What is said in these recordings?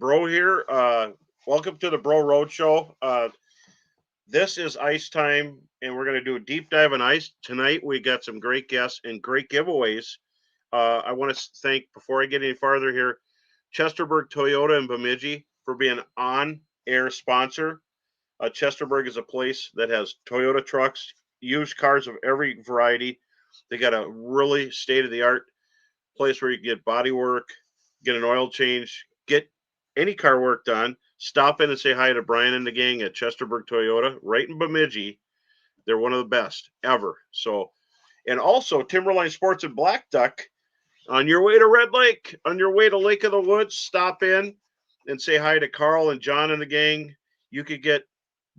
Bro here. Welcome to the Bro Roadshow. This is ice time, and we're going to do a deep dive on ice. Tonight, we got some great guests and great giveaways. I want to thank, before I get any farther here, Chesterburg Toyota in Bemidji for being on air sponsor. Chesterburg is a place that has Toyota trucks, used cars of every variety. They got a really state of the art place where you can get body work, get an oil change, get any car work done. Stop in and say hi to Brian and the gang at Chesterburg Toyota, right in Bemidji. They're one of the best ever. So, and also Timberline Sports and Black Duck. On your way to Red Lake, on your way to Lake of the Woods, stop in and say hi to Carl and John and the gang. You could get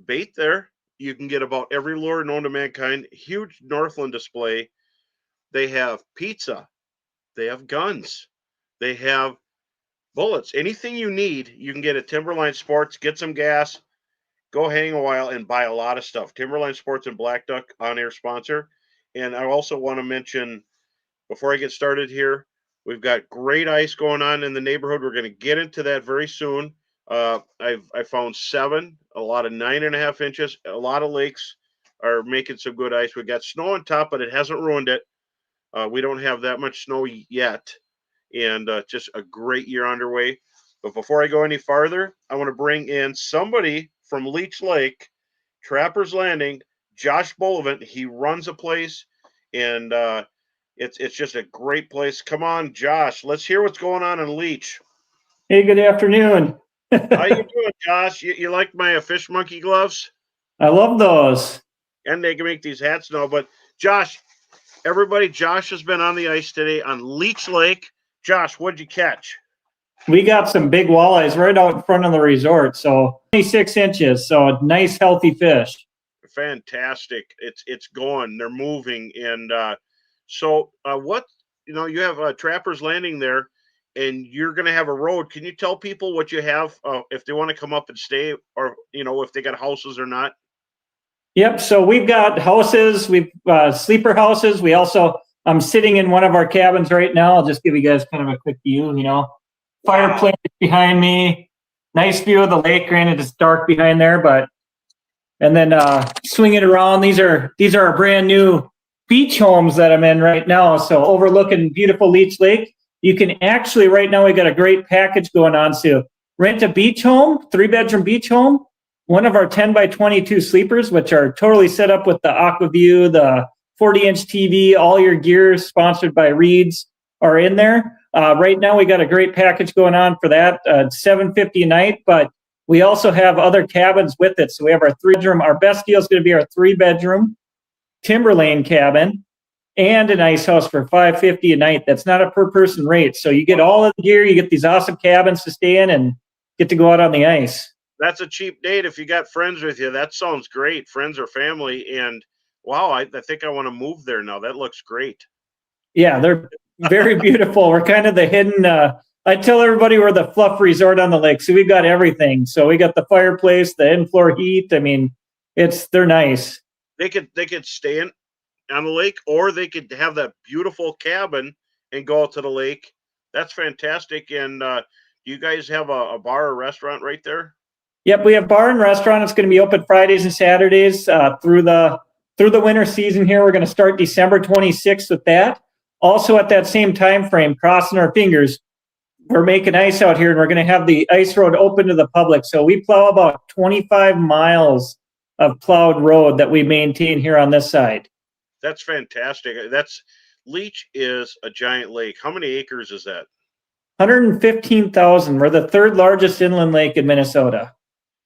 bait there. You can get about every lure known to mankind. Huge Northland display. They have pizza. They have guns. They have bullets. Anything you need, you can get at Timberline Sports. Get some gas, go hang a while, and buy a lot of stuff. Timberline Sports and Black Duck on-air sponsor. And I also want to mention, before I get started here, we've got great ice going on in the neighborhood. We're going to get into that very soon. I found 7, a lot of 9.5 inches. A lot of lakes are making some good ice. We got snow on top, but it hasn't ruined it. We don't have that much snow yet, and just a great year underway. But before I go any farther, I want to bring in somebody from Leech Lake, Trappers Landing, Josh Bullivant. He runs a place, and it's just a great place. Come on, Josh. Let's hear what's going on in Leech. Hey, good afternoon. How you doing, Josh? You like my fish monkey gloves? I love those. And they can make these hats now. But Josh, everybody, Josh has been on the ice today on Leech Lake. Josh, what'd you catch? We got some big walleyes right out in front of the resort, so 26 inches, so a nice, healthy fish. Fantastic. It's going. They're moving. And so what, you have Trappers Landing there, and you're going to have a road. Can you tell people what you have if they want to come up and stay, or, if they got houses or not? Yep, so we've got houses, we've sleeper houses. I'm sitting in one of our cabins right now. I'll just give you guys kind of a quick view, Fireplace behind me, nice view of the lake. Granted, it's dark behind there, and then swing it around. These are our brand new beach homes that I'm in right now. So overlooking beautiful Leech Lake. You can actually, right now, we got a great package going on. So rent a beach home, 3-bedroom beach home, one of our 10 by 22 sleepers, which are totally set up with the AquaView, the 40-inch TV, all your gear sponsored by Reeds are in there. Right now, we got a great package going on for that, $750 a night, but we also have other cabins with it. So we have our 3-bedroom. Our best deal is going to be our 3-bedroom Timberlane cabin and an ice house for $550 a night. That's not a per person rate. So you get all of the gear, you get these awesome cabins to stay in and get to go out on the ice. That's a cheap date if you got friends with you. That sounds great, friends or family. And wow, I think I want to move there now. That looks great. Yeah, they're very beautiful. We're kind of the hidden. I tell everybody we're the fluff resort on the lake. So we've got everything. So we got the fireplace, the in-floor heat. I mean, they're nice. They could stay on the lake, or they could have that beautiful cabin and go out to the lake. That's fantastic. And do you guys have a bar or restaurant right there? Yep, we have bar and restaurant. It's going to be open Fridays and Saturdays through the winter season here. We're going to start December 26th with that. Also at that same time frame, crossing our fingers, we're making ice out here, and we're going to have the ice road open to the public. So we plow about 25 miles of plowed road that we maintain here on this side. That's fantastic. Leech is a giant lake. How many acres is that? 115,000. We're the 3rd largest inland lake in Minnesota.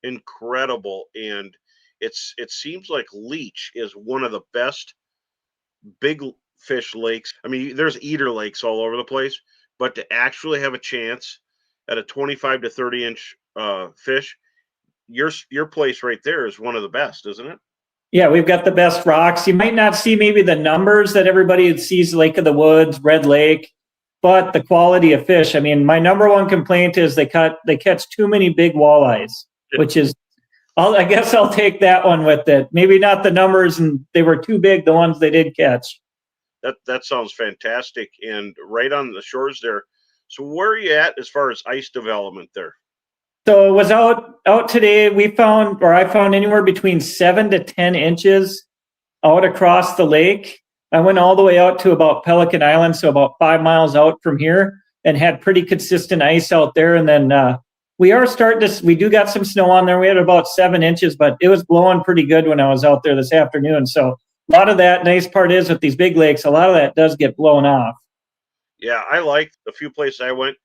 Incredible. And it seems like Leech is one of the best big fish lakes. I mean, there's eater lakes all over the place, but to actually have a chance at a 25 to 30 inch fish, your place right there is one of the best, isn't it? Yeah, we've got the best rocks. You might not see maybe the numbers that everybody sees, Lake of the Woods, Red Lake, but the quality of fish. I mean, my number one complaint is they catch too many big walleyes, which is, I guess I'll take that one with it. Maybe not the numbers, and they were too big, the ones they did catch. That sounds fantastic, and right on the shores there. So where are you at as far as ice development there? So it was out today. I found anywhere between 7 to 10 inches out across the lake. I went all the way out to about Pelican Island, so about 5 miles out from here, and had pretty consistent ice out there. And then we do got some snow on there. We had about 7 inches, but it was blowing pretty good when I was out there this afternoon. So a lot of that, nice part is with these big lakes, a lot of that does get blown off. Yeah, I like the few places I went.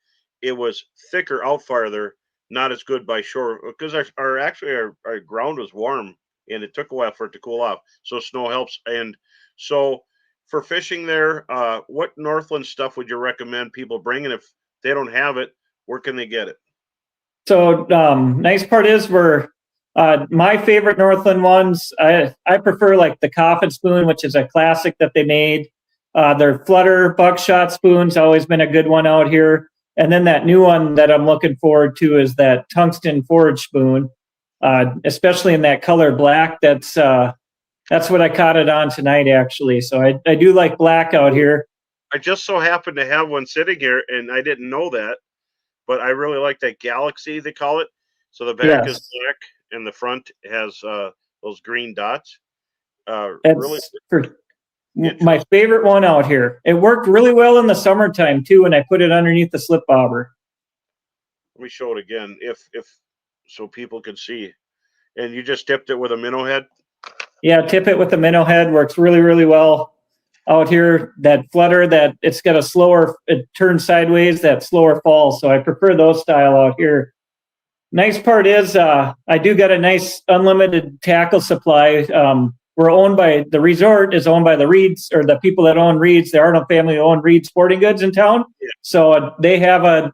It was thicker out farther, not as good by shore because our ground was warm and it took a while for it to cool off. So snow helps. And so for fishing there, what Northland stuff would you recommend people bringing if they don't have it? Where can they get it? So nice part is my favorite Northland ones. I prefer like the coffin spoon, which is a classic that they made. Their flutter buckshot spoon's always been a good one out here. And then that new one that I'm looking forward to is that tungsten forage spoon, especially in that color black. That's what I caught it on tonight, actually. So I do like black out here. I just so happen to have one sitting here, and I didn't know that, but I really like that Galaxy, they call it. So the back is Yes. black, and the front has those green dots. Really It's my favorite one out here. It worked really well in the summertime too, when I put it underneath the slip bobber. Let me show it again, if so people can see. And you just dipped it with a minnow head. Yeah, tip it with the minnow head works really, really well out here. That flutter, that it's got it turns sideways, that slower fall. So I prefer those style out here. Nice part is I do got a nice unlimited tackle supply. The resort is owned by the Reeds, or the people that own Reeds. The Arnold family own Reed Sporting Goods in town. Yeah. So they have a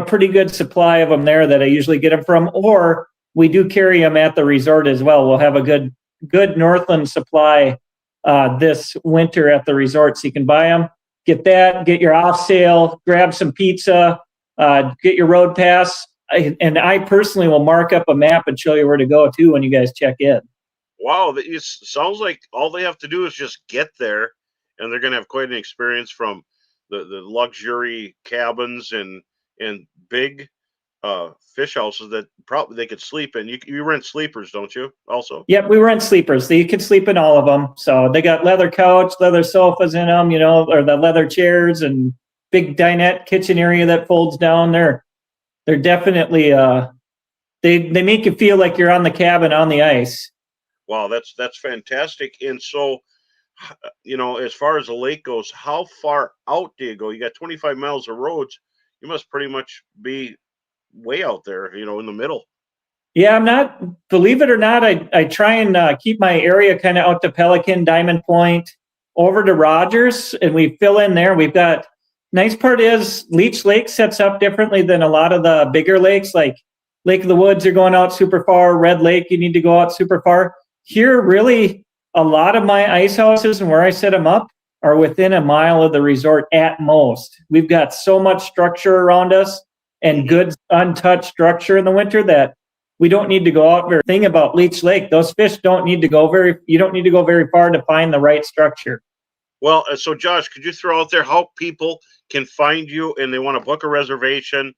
pretty good supply of them there that I usually get them from, or we do carry them at the resort as well. We'll have a good Northland supply this winter at the resort, so you can buy them, get your off sale, grab some pizza, get your road pass. And I personally will mark up a map and show you where to go too when you guys check in. Wow, it sounds like all they have to do is just get there, and they're going to have quite an experience from the luxury cabins and big fish houses that probably they could sleep in. You rent sleepers, don't you? Also. Yep, we rent sleepers. So you can sleep in all of them. So they got leather couch, leather sofas in them, or the leather chairs and big dinette kitchen area that folds down. They're definitely they make you feel like you're on the cabin on the ice. Wow, that's fantastic. And so, as far as the lake goes, how far out do you go? You got 25 miles of roads. You must pretty much be way out there, in the middle. Yeah, I'm not, believe it or not, I try and keep my area kind of out to Pelican, Diamond Point, over to Rogers, and we fill in there. We've got, nice part is Leech Lake sets up differently than a lot of the bigger lakes, like Lake of the Woods, you're going out super far. Red Lake, you need to go out super far. Here, really, a lot of my ice houses and where I set them up are within a mile of the resort at most. We've got so much structure around us and good untouched structure in the winter that we don't need to go out there. Thing about Leech Lake, those fish you don't need to go very far to find the right structure. Well, so Josh, could you throw out there how people can find you and they want to book a reservation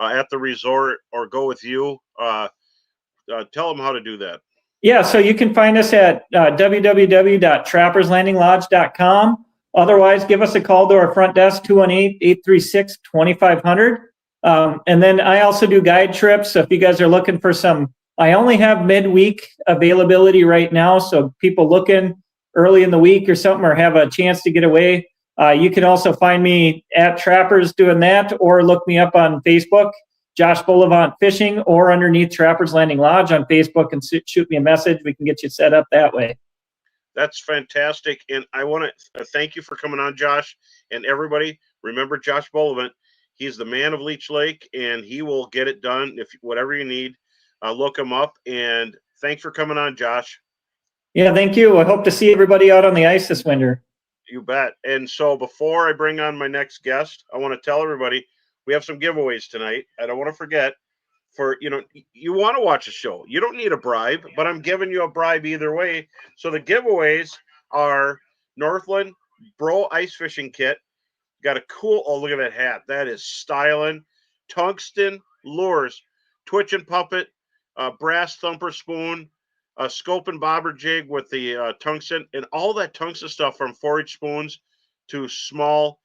at the resort or go with you? Tell them how to do that. Yeah, so you can find us at www.trapperslandinglodge.com. Otherwise, give us a call to our front desk, 218-836-2500. And then I also do guide trips. So if you guys are looking for I only have midweek availability right now. So people looking early in the week or something, or have a chance to get away, you can also find me at Trappers doing that, or look me up on Facebook, Josh Boulevant Fishing, or underneath Trappers Landing Lodge on Facebook, and shoot me a message. We can get you set up that way. That's fantastic. And I want to thank you for coming on, Josh. And everybody, remember Josh Boulevant. He's the man of Leech Lake, and he will get it done. If whatever you need, look him up. And thanks for coming on, Josh. Yeah, thank you. I hope to see everybody out on the ice this winter. You bet. And so before I bring on my next guest, I want to tell everybody we have some giveaways tonight. I don't want to forget. You want to watch a show. You don't need a bribe, but I'm giving you a bribe either way. So the giveaways are Northland Bro Ice Fishing Kit. Got a cool, look at that hat. That is styling. Tungsten lures. twitch and puppet, brass thumper spoon, a scope and bobber jig with the tungsten, and all that tungsten stuff from 4-inch spoons to small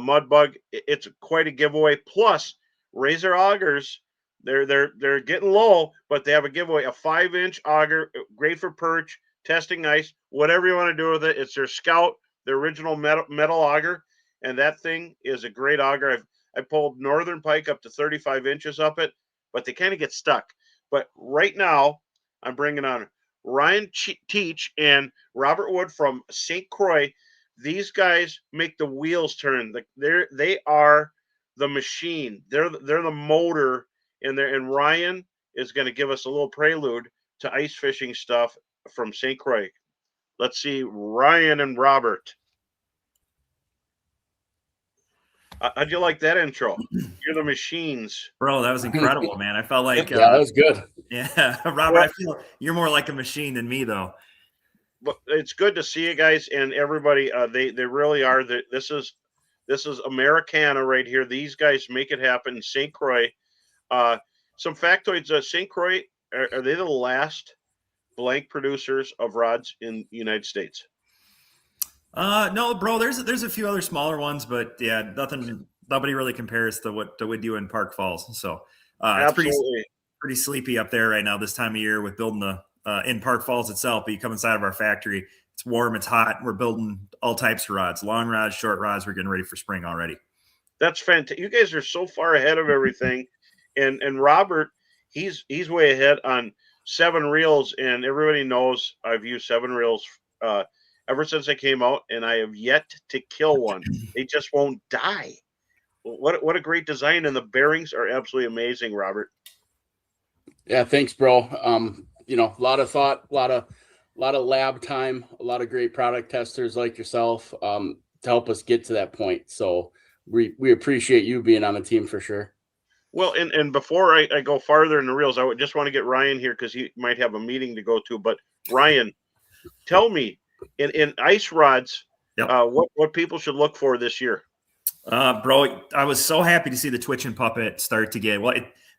mud bug. It's quite a giveaway. Plus, razor augers. They're getting low, but they have a giveaway: a 5-inch auger, great for perch, testing ice, whatever you want to do with it. It's their Scout, the original metal auger, and that thing is a great auger. I pulled northern pike up to 35 inches up it, but they kind of get stuck. But right now, I'm bringing on Ryan Teach and Robert Wood from St. Croix. These guys make the wheels turn. They are the machine. They're the motor in there. And Ryan is going to give us a little prelude to ice fishing stuff from St. Croix. Let's see, Ryan and Robert. How'd you like that intro? You're the machines. Bro, that was incredible, man. I felt like yeah, that was good. Yeah, Robert, I feel you're more like a machine than me, though. But it's good to see you guys and everybody. They really are. This is Americana right here. These guys make it happen. St. Croix. Some factoids. St. Croix, are they the last blank producers of rods in the United States? No, bro. There's a few other smaller ones, but yeah, nobody really compares to what we do in Park Falls. So it's pretty sleepy up there right now this time of year with building the in Park Falls itself. But you come inside of our factory, it's warm, it's hot. We're building all types of rods, long rods, short rods. We're getting ready for spring already. That's fantastic. You guys are so far ahead of everything, and Robert, he's way ahead on 7 reels, and everybody knows I've used 7 reels ever since they came out, and I have yet to kill one. They just won't die. What a great design, and the bearings are absolutely amazing, Robert. Yeah, thanks, bro. A lot of thought, a lot of lab time, a lot of great product testers like yourself to help us get to that point. So we appreciate you being on the team for sure. Well, and before I go farther in the reels, I would just want to get Ryan here because he might have a meeting to go to. But Ryan, tell me, in ice rods, yep. What people should look for this year. Bro, I was so happy to see the twitch and puppet start to get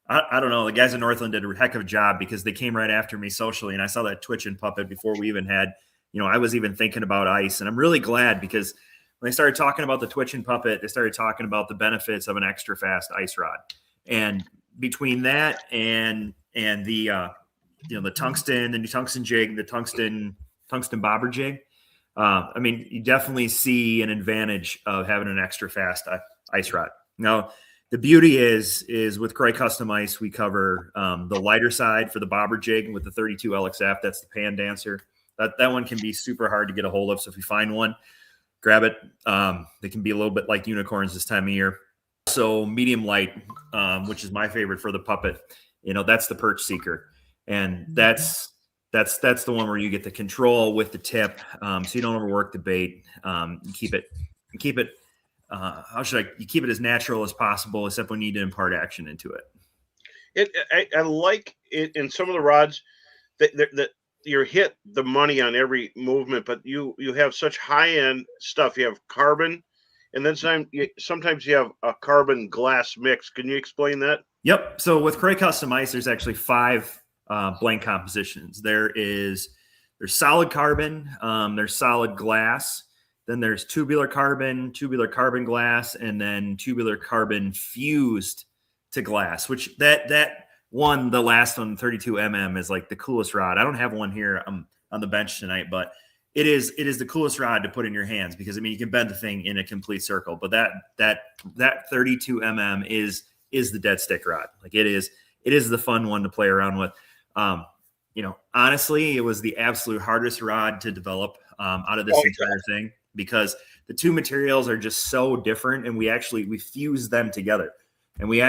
I don't know. The guys in Northland did a heck of a job because they came right after me socially, and I saw that twitch and puppet before we even had, I was even thinking about ice, and I'm really glad because when they started talking about the twitch and puppet, they started talking about the benefits of an extra fast ice rod, and between that and the the tungsten, the new tungsten jig, the tungsten bobber jig. You definitely see an advantage of having an extra fast ice rod. Now, the beauty is with Croix Custom Ice, we cover the lighter side for the bobber jig with the 32 LXF. That's the pan dancer. That one can be super hard to get a hold of. So if you find one, grab it. They can be a little bit like unicorns this time of year. So medium light, which is my favorite for the puppet. That's the perch seeker, and that's the one where you get the control with the tip, so you don't overwork the bait. You keep it. You keep it as natural as possible, except when you need to impart action into it. I like it in some of the rods that you hit the money on every movement, but you have such high end stuff. You have carbon, and then sometimes you have a carbon glass mix. Can you explain that? Yep. So with Croix Custom Ice, there's actually 5 blank compositions. There's solid carbon, there's solid glass, then there's tubular carbon glass, and then tubular carbon fused to glass, which that one, the last one, 32 mm, is like the coolest rod. I don't have one here on the bench tonight, but it is the coolest rod to put in your hands because you can bend the thing in a complete circle. But that 32 mm is the dead stick rod. Like it is the fun one to play around with. Honestly, it was the absolute hardest rod to develop out of this entire thing because the two materials are just so different, and we fuse them together, and we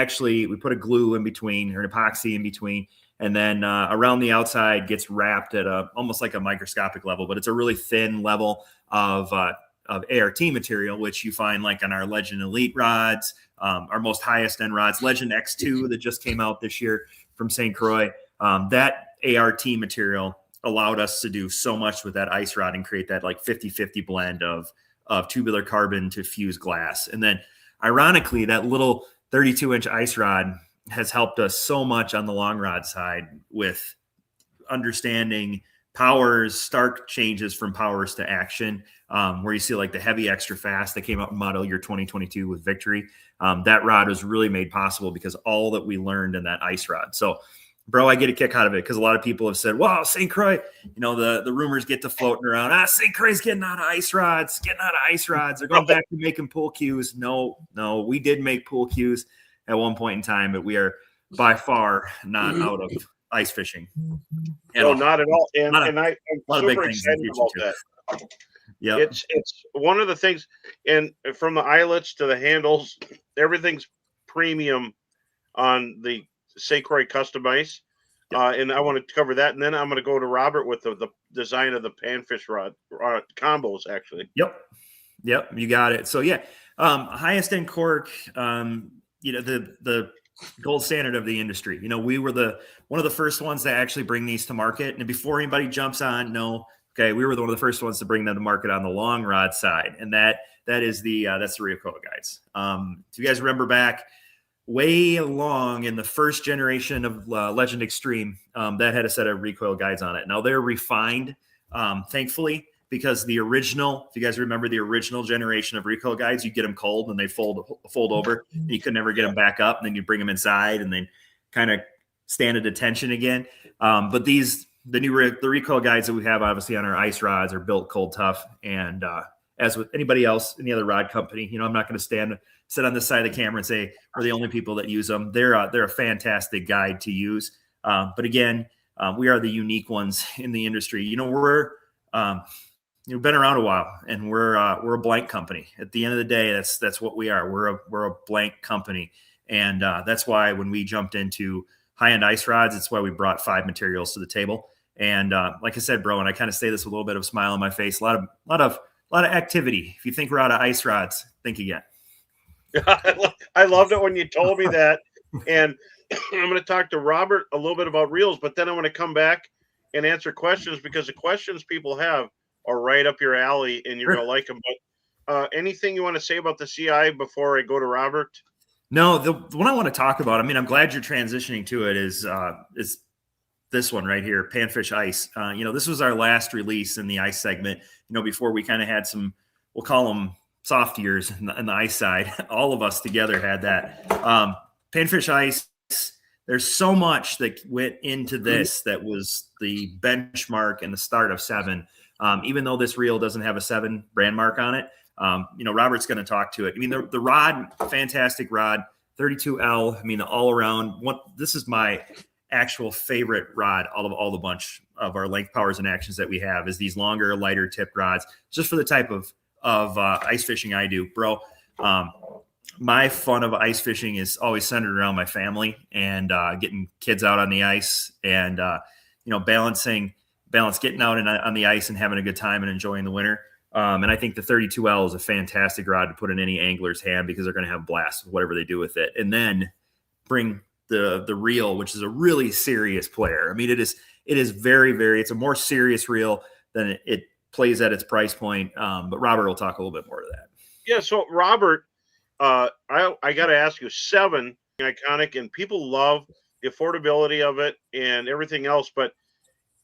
put a glue in between or an epoxy in between, and then around the outside gets wrapped at almost like a microscopic level, but it's a really thin level of ART material, which you find like on our Legend Elite rods, our most highest end rods, Legend X2 that just came out this year from St. Croix. That ART material allowed us to do so much with that ice rod and create that like 50-50 blend of tubular carbon to fused glass. And then ironically, that little 32-inch ice rod has helped us so much on the long rod side with understanding powers, stark changes from powers to action, where you see like the heavy extra fast that came out in model year 2022 with Victory. That rod was really made possible because all that we learned in that ice rod. So, bro, I get a kick out of it because a lot of people have said, wow, St. Croix, the rumors get to floating around. St. Croix's getting out of ice rods, They're going back to making pool cues. No, we did make pool cues at one point in time, but we are by far not out of ice fishing. No, not at all. And I'm super excited about that. Yeah, it's one of the things, and from the eyelets to the handles, everything's premium on the St. Croix custom ice. And I want to cover that, and then I'm going to go to Robert with the design of the panfish rod combos. Actually, yep, you got it. So yeah, highest end cork. The gold standard of the industry. We were one of the first ones to actually bring these to market. And before anybody jumps on, we were one of the first ones to bring them to market on the long rod side. And that's the recoil guides. If you guys remember back way along in the first generation of Legend Extreme, that had a set of recoil guides on it. Now they're refined, thankfully, because the original, if you guys remember the original generation of recoil guides, you get them cold and they fold over, and you could never get them back up, and then you bring them inside and then kind of stand at attention again. But the recoil guides that we have obviously on our ice rods are built cold tough. And as with anybody else, any other rod company, I'm not going to sit on this side of the camera and say we're the only people that use them. They're a fantastic guide to use. But again, we are the unique ones in the industry. We've been around a while, and we're a blank company. At the end of the day, that's what we are. We're a blank company, and that's why when we jumped into high-end ice rods, it's why we brought 5 materials to the table. And like I said, bro, and I kind of say this with a little bit of a smile on my face, a lot of activity. If you think we're out of ice rods, think again. I loved it when you told me that, and I'm going to talk to Robert a little bit about reels, but then I want to come back and answer questions, because the questions people have are right up your alley, and you're going to like them. But anything you want to say about the CI before I go to Robert? No, the one I want to talk about, I'm glad you're transitioning to it, is this one right here, Panfish Ice. This was our last release in the ice segment, before we kind of had some, we'll call them soft years on the ice side. All of us together had that. Panfish Ice, there's so much that went into this that was the benchmark and the start of 7. Even though this reel doesn't have a 7 brand mark on it, Robert's going to talk to it. The rod, fantastic rod, 32L. All around. This is my actual favorite rod out of all the bunch of our length, powers, and actions that we have, is these longer, lighter tipped rods, just for the type of ice fishing I do, bro. My fun of ice fishing is always centered around my family and getting kids out on the ice and balance getting out on the ice and having a good time and enjoying the winter. And I think the 32L is a fantastic rod to put in any angler's hand, because they're going to have blast with whatever they do with it. And then bring the reel, which is a really serious player. It is very, very, it's a more serious reel than it plays at its price point. But Robert will talk a little bit more to that. Yeah. So Robert, I got to ask you, 7 iconic, and people love the affordability of it and everything else, but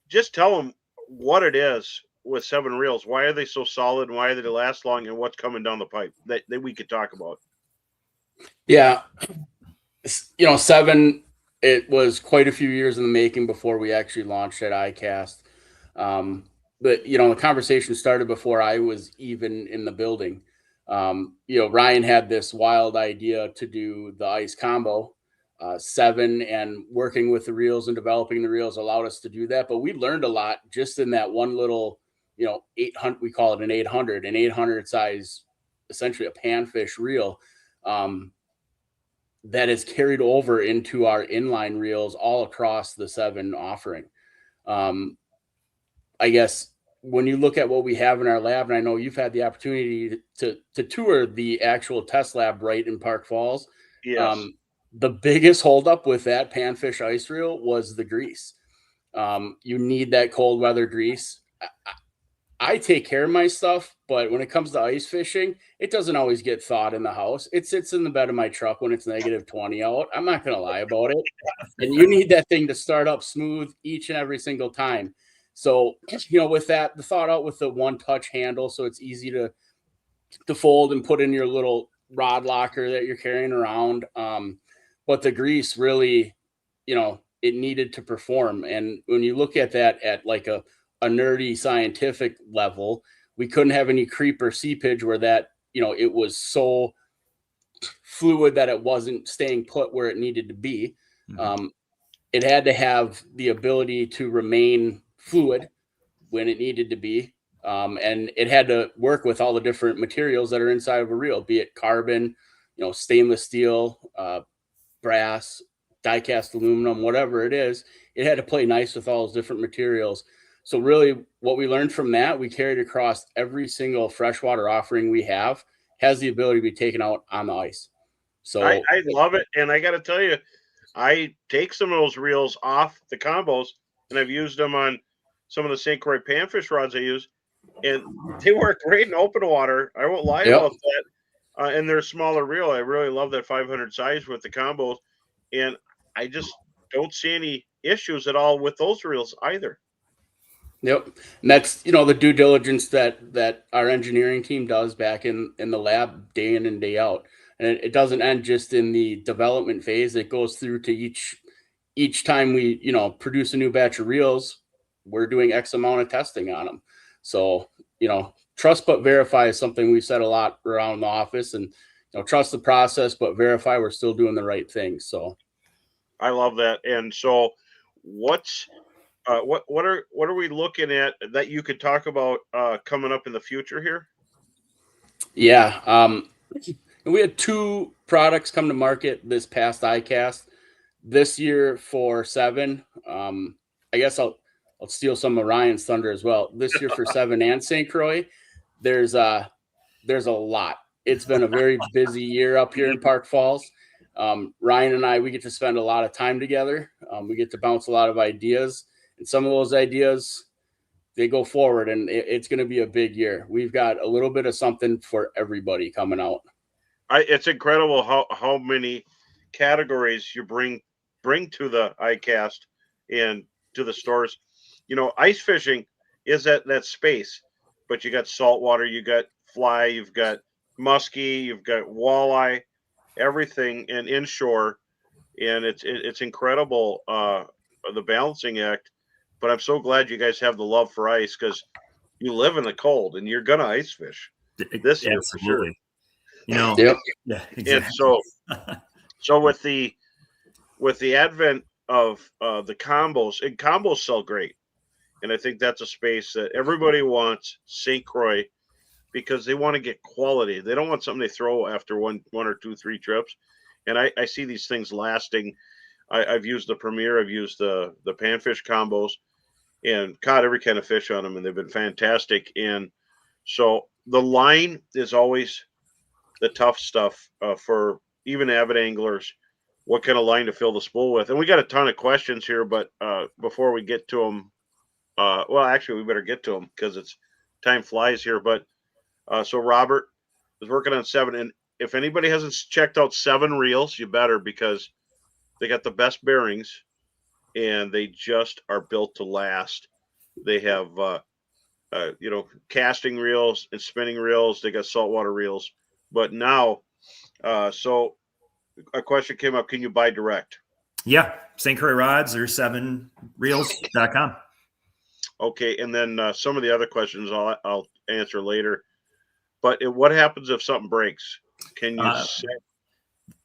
just tell them what it is with 7 reels. Why are they so solid? And why do they last long? And what's coming down the pipe that we could talk about? Yeah. 7, it was quite a few years in the making before we actually launched at ICAST. But, the conversation started before I was even in the building. Ryan had this wild idea to do the ice combo. 7, and working with the reels and developing the reels allowed us to do that. But we learned a lot just in that one little, 800, we call it an 800 size, essentially a panfish reel, that is carried over into our inline reels all across the 7 offering. I guess when you look at what we have in our lab, and I know you've had the opportunity to tour the actual test lab right in Park Falls. Yes. The biggest holdup with that panfish ice reel was the grease. You need that cold weather grease. I take care of my stuff, but when it comes to ice fishing, it doesn't always get thawed in the house. It sits in the bed of my truck when it's negative 20 out. I'm not going to lie about it. And you need that thing to start up smooth each and every single time. So, with that, the thought out with the one touch handle, so it's easy to fold and put in your little rod locker that you're carrying around. But the grease really, it needed to perform. And when you look at that at like a nerdy scientific level, we couldn't have any creep or seepage where that, it was so fluid that it wasn't staying put where it needed to be. Mhm. It had to have the ability to remain fluid when it needed to be. And it had to work with all the different materials that are inside of a reel, be it carbon, stainless steel, brass, die-cast aluminum, whatever it is. It had to play nice with all those different materials. So really what we learned from that, we carried across every single freshwater offering we have, has the ability to be taken out on the ice. So I love it. And I got to tell you, I take some of those reels off the combos, and I've used them on some of the St. Croix panfish rods I use, and they work great in open water. I won't lie Yep. about that. And they're a smaller reel. I really love that 500 size with the combos, and I just don't see any issues at all with those reels either. Yep. And that's, the due diligence that our engineering team does back in the lab day in and day out. And it doesn't end just in the development phase. It goes through to each time we, produce a new batch of reels, we're doing X amount of testing on them. So, trust but verify is something we've said a lot around the office, and trust the process but verify we're still doing the right thing. So I love that. And so, what's what are we looking at that you could talk about coming up in the future here? yeah. And we had 2 products come to market this past ICAST. This year for 7. I guess I'll steal some of Ryan's thunder as well. This year for 7 and St. Croix, there's a lot. It's been a very busy year up here in Park Falls. Ryan and I, we get to spend a lot of time together. We get to bounce a lot of ideas, and some of those ideas, they go forward, and it's going to be a big year. We've got a little bit of something for everybody coming out. It's incredible how many categories you bring to the ICAST and to the stores. Ice fishing is that space, but you got saltwater, you got fly, you've got muskie, you've got walleye, everything, and inshore, and it's incredible the balancing act. But I'm so glad you guys have the love for ice, because you live in the cold and you're gonna ice fish this year for sure. Absolutely. Yep. Yeah, exactly. And so with the advent of the combos, and combos sell great, and I think that's a space that everybody wants St. Croix, because they want to get quality. They don't want something they throw after one or two, 3 trips. And I see these things lasting. I've used the Premier, I've used the panfish combos, and caught every kind of fish on them, and they've been fantastic. And so the line is always the tough stuff for even avid anglers. What kind of line to fill the spool with? And we got a ton of questions here, but before we get to them, well, actually, we better get to them because it's time flies here. But so Robert is working on 7, and if anybody hasn't checked out 7 reels, you better, because they got the best bearings, and they just are built to last. They have casting reels and spinning reels. They got saltwater reels. But now, so a question came up: can you buy direct? Yeah, St. Croix rods or 7reels.com. Okay, and then some of the other questions I'll answer later. But what happens if something breaks? Can you say?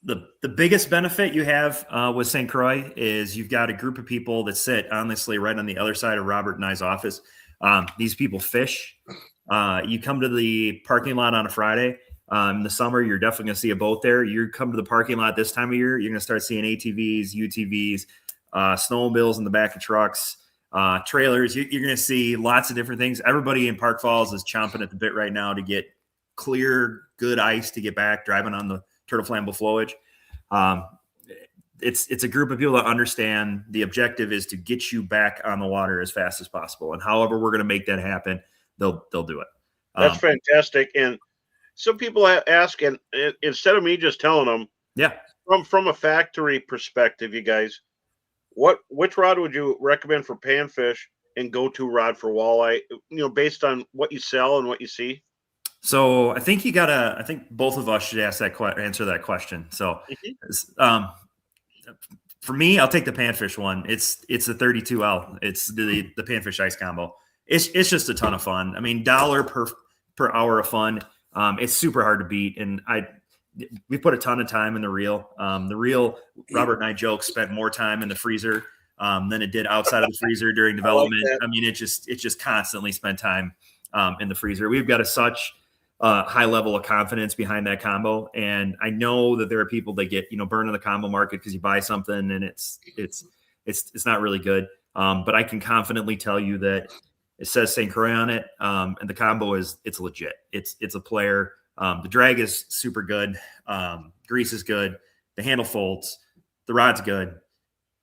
The biggest benefit you have with St. Croix is you've got a group of people that sit, honestly, right on the other side of Robert and I's office. These people fish. You come to the parking lot on a Friday. In the summer, you're definitely going to see a boat there. You come to the parking lot this time of year, you're going to start seeing ATVs, UTVs, snowmobiles in the back of trucks, trailers. You're going to see lots of different things. Everybody in Park Falls is chomping at the bit right now to get clear, good ice to get back driving on the turtle flammable flowage. It's a group of people that understand the objective is to get you back on the water as fast as possible. And however we're going to make that happen, they'll do it. That's fantastic. And some people ask, and instead of me just telling them, yeah, from a factory perspective, you guys, which rod would you recommend for panfish and go-to rod for walleye? Based on what you sell and what you see. So I think I think both of us should answer that question. So, for me, I'll take the panfish one. It's the 32L. It's the panfish ice combo. It's just a ton of fun. I mean, $1 per hour of fun. It's super hard to beat, and we put a ton of time in the reel. The reel, Robert and I joke, spent more time in the freezer than it did outside of the freezer during development. I mean, it just constantly spent time in the freezer. We've got such high level of confidence behind that combo, and I know that there are people that get burned in the combo market because you buy something and it's not really good. But I can confidently tell you that it says St. Croix on it, and the combo it's legit. It's a player. The drag is super good. Grease is good. The handle folds. The rod's good.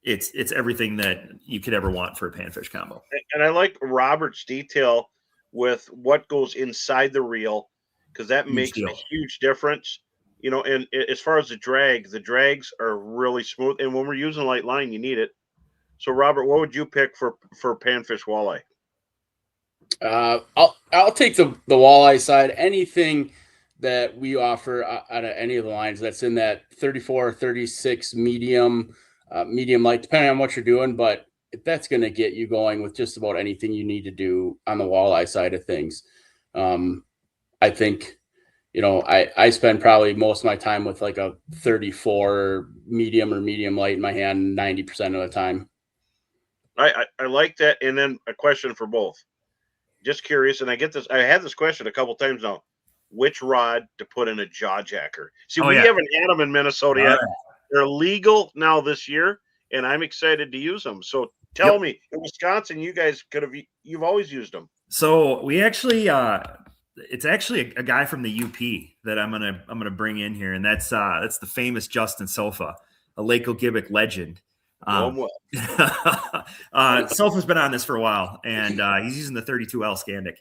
It's everything that you could ever want for a panfish combo. And I like Robert's detail with what goes inside the reel, because that makes a huge difference. And as far as the drags are really smooth. And when we're using light line, you need it. So, Robert, what would you pick for panfish walleye? I'll take the walleye side. Anything that we offer out of any of the lines that's in that 34 or 36 medium light, depending on what you're doing, but that's going to get you going with just about anything you need to do on the walleye side of things. I think, I spend probably most of my time with like a 34 medium or medium light in my hand 90% of the time. I like that. And then a question for both. Just curious, and I had this question a couple times now. Which rod to put in a jaw jacker? See, we haven't had them in Minnesota yet. They're legal now this year, and I'm excited to use them. So tell me, in Wisconsin, you guys you've always used them. So we actually, it's actually a guy from the UP that I'm gonna bring in here, and that's the famous Justin Sofa, a Lake Ogibbeck legend. Sofa's been on this for a while, and he's using the 32L Scandic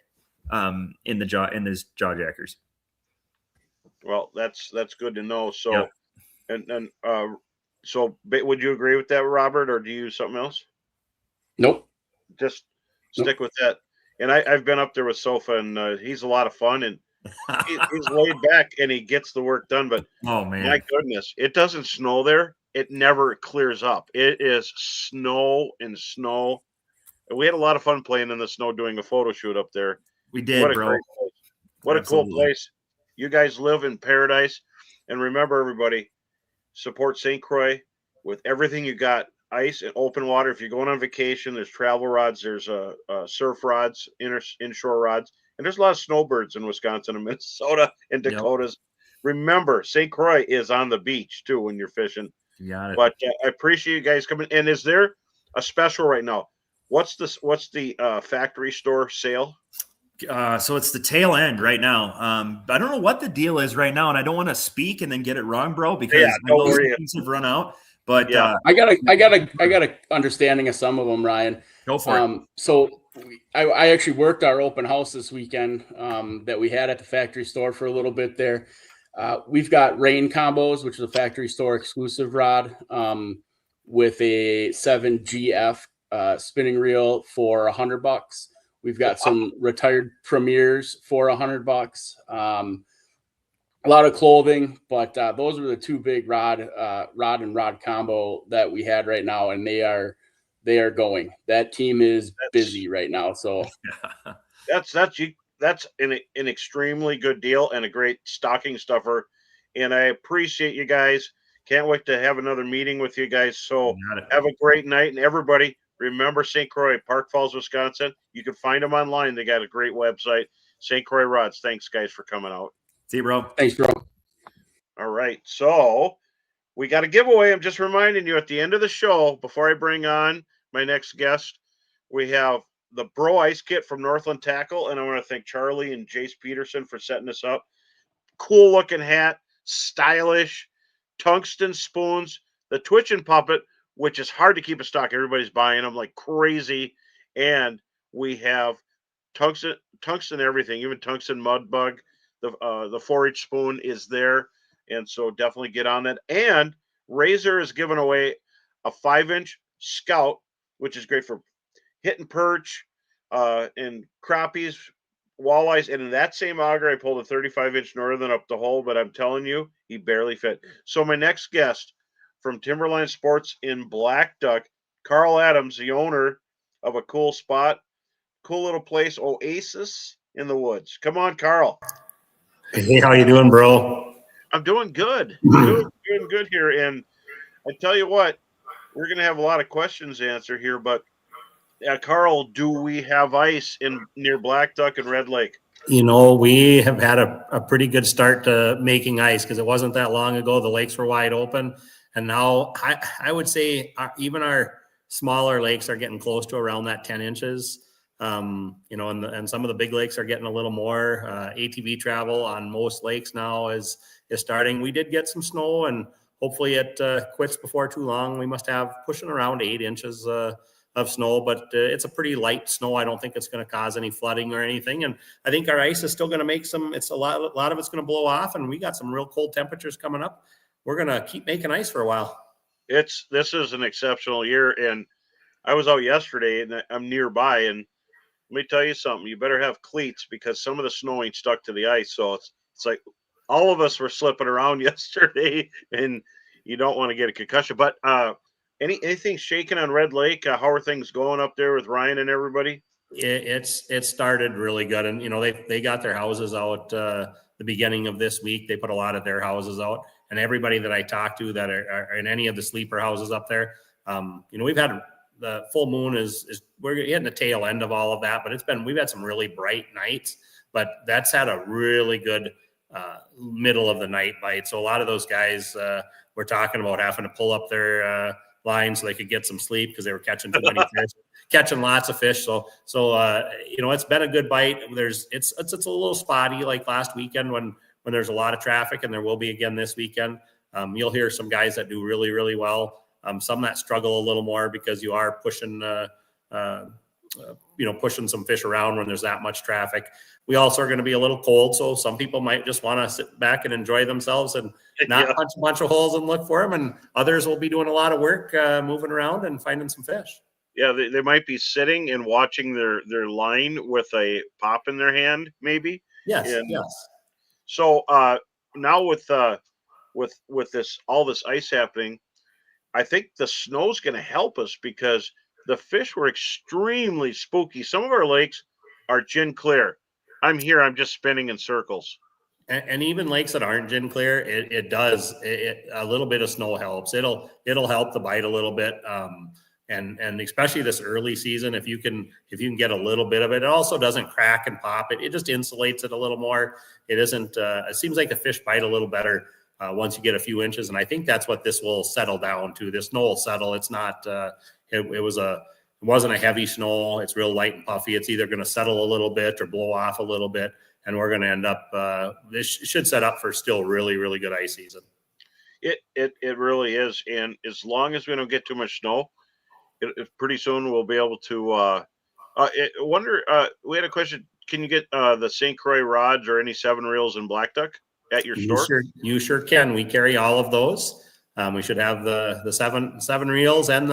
in his jaw jackers. Well, that's good to know. So, so would you agree with that, Robert, or do you use something else? Nope. Just stick with that. And I've been up there with Sofa, and he's a lot of fun, and he's laid back, and he gets the work done. But oh man, my goodness, it doesn't snow there. It never clears up. It is snow and snow. We had a lot of fun playing in the snow doing a photo shoot up there. We did, what a bro. Great place. What Absolutely. A cool place. You guys live in paradise. And remember, everybody, support St. Croix with everything you got. Ice and open water. If you're going on vacation, there's travel rods, there's surf rods, inshore rods, and there's a lot of snowbirds in Wisconsin and Minnesota and Dakotas. Remember, St. Croix is on the beach too when you're fishing. You got it. But I appreciate you guys coming. And is there a special right now? What's the factory store sale? So it's the tail end right now. I don't know what the deal is right now, and I don't want to speak and then get it wrong, bro, because I know some things have run out. But I got a understanding of some of them, Ryan. Go for it. So I actually worked our open house this weekend that we had at the factory store for a little bit there. We've got rain combos, which is a factory store exclusive rod with a 7GF spinning reel for $100. We've got some retired premieres for $100. A lot of clothing, but those are the two big rod and rod combo that we had right now, and they are going. That team is busy right now. So that's an extremely good deal and a great stocking stuffer. And I appreciate you guys. Can't wait to have another meeting with you guys. So have a great night. And everybody, remember St. Croix, Park Falls, Wisconsin. You can find them online. They got a great website, St. Croix Rods. Thanks, guys, for coming out. See you, bro. Thanks, bro. All right. So we got a giveaway. I'm just reminding you at the end of the show, before I bring on my next guest, we have the Bro Ice Kit from Northland Tackle. And I want to thank Charlie and Jace Peterson for setting this up. Cool looking hat, stylish, tungsten spoons, the twitching puppet, which is hard to keep in stock. Everybody's buying them like crazy. And we have tungsten tungsten everything, even tungsten mud bug. The 4-H spoon is there, and so definitely get on that. And Razor is giving away a 5-inch Scout, which is great for hitting perch, and crappies, walleyes. And in that same auger, I pulled a 35-inch Northern up the hole, but I'm telling you, he barely fit. So my next guest from Timberline Sports in Black Duck, Carl Adams, the owner of a cool spot, cool little place, Oasis in the Woods. Come on, Carl. Hey, how you doing, bro? I'm doing good. Doing good here. And I tell you what, we're going to have a lot of questions to answer here, but Carl, do we have ice in near Black Duck and Red Lake? You know, we have had a pretty good start to making ice because it wasn't that long ago. The lakes were wide open. And now I would say even our smaller lakes are getting close to around that 10 inches. You know, and some of the big lakes are getting a little more. ATV travel on most lakes now is starting. We did get some snow, and hopefully it quits before too long. We must have pushing around 8 inches of snow, but it's a pretty light snow. I don't think it's going to cause any flooding or anything. And I think our ice is still going to make some, it's a lot of it's going to blow off, and we got some real cold temperatures coming up. We're going to keep making ice for a while. This is an exceptional year. And I was out yesterday and I'm nearby, and let me tell you something, you better have cleats because some of the snow ain't stuck to the ice. So it's like all of us were slipping around yesterday, and you don't want to get a concussion, but, anything shaking on Red Lake? How are things going up there with Ryan and everybody? It started really good, and you know they got their houses out the beginning of this week. They put a lot of their houses out, and everybody that I talked to that are in any of the sleeper houses up there, you know, we've had the full moon is we're hitting the tail end of all of that, but we've had some really bright nights, but that's had a really good middle of the night bite. So a lot of those guys were talking about having to pull up their line so they could get some sleep because they were catching too many fish, catching lots of fish. So you know, it's been a good bite. It's a little spotty like last weekend when there's a lot of traffic, and there will be again this weekend. You'll hear some guys that do really, really well. Some that struggle a little more because you are pushing, pushing some fish around when there's that much traffic. We also are going to be a little cold, so some people might just want to sit back and enjoy themselves and not punch a bunch of holes and look for them, and others will be doing a lot of work moving around and finding some fish. Yeah, they might be sitting and watching their line with a pop in their hand, maybe. Yes, and yes. So now with this all this ice happening, I think the snow's going to help us because the fish were extremely spooky. Some of our lakes are gin clear. I'm just spinning in circles. And even lakes that aren't gin clear, it does a little bit of snow helps. It'll help the bite a little bit. And especially this early season, if you can get a little bit of it, it also doesn't crack and pop. It just insulates it a little more. It isn't. It seems like the fish bite a little better once you get a few inches, and I think that's what this will settle down to. This snow will settle. It's not. It wasn't a heavy snow. It's real light and puffy. It's either going to settle a little bit or blow off a little bit, and we're going to end up. This should set up for still really, really good ice season. It really is, and as long as we don't get too much snow, pretty soon we'll be able to. We had a question. Can you get the St. Croix rods or any 7 reels in Black Duck at your store? You sure can. We carry all of those. We should have the seven reels and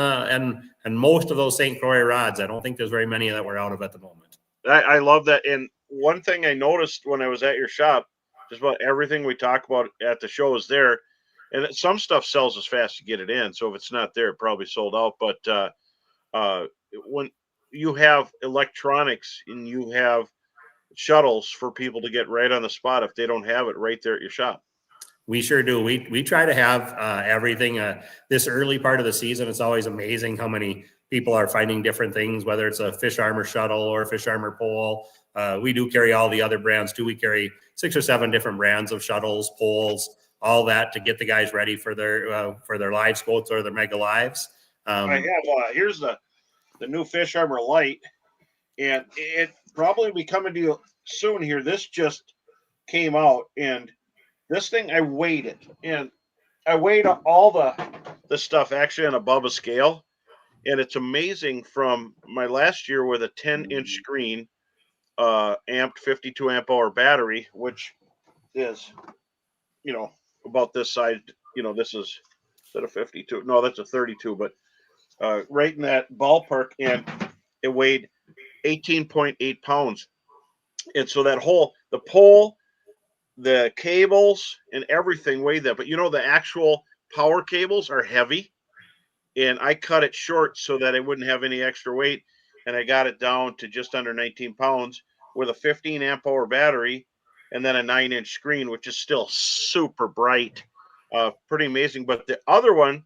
most of those St. Croix rods. I don't think there's very many that we're out of at the moment. I love that. And one thing I noticed when I was at your shop, just about everything we talk about at the show is there. And some stuff sells as fast as you get it in. So if it's not there, it probably sold out. But when you have electronics and you have shuttles for people to get right on the spot if they don't have it right there at your shop. We sure do. We try to have everything. This early part of the season, it's always amazing how many people are finding different things, whether it's a Fish Armor shuttle or a Fish Armor pole. We do carry all the other brands too. We carry 6 or 7 different brands of shuttles, poles, all that to get the guys ready for their live scoats or their mega lives. I have here's the new Fish Armor Light, and it probably will be coming to you soon here. This just came out, and this thing I weighed it, and I weighed all the stuff actually on a Bubba scale, and it's amazing from my last year with a 10-inch screen. amped 52 amp hour battery, which is, about this size. This is a 52. No, that's a 32, but right in that ballpark, and it weighed 18.8 pounds. And so the pole, the cables, and everything weighed that. But the actual power cables are heavy, and I cut it short so that it wouldn't have any extra weight, and I got it down to just under 19 pounds with a 15 amp hour battery, and then a 9-inch screen, which is still super bright, pretty amazing. But the other one,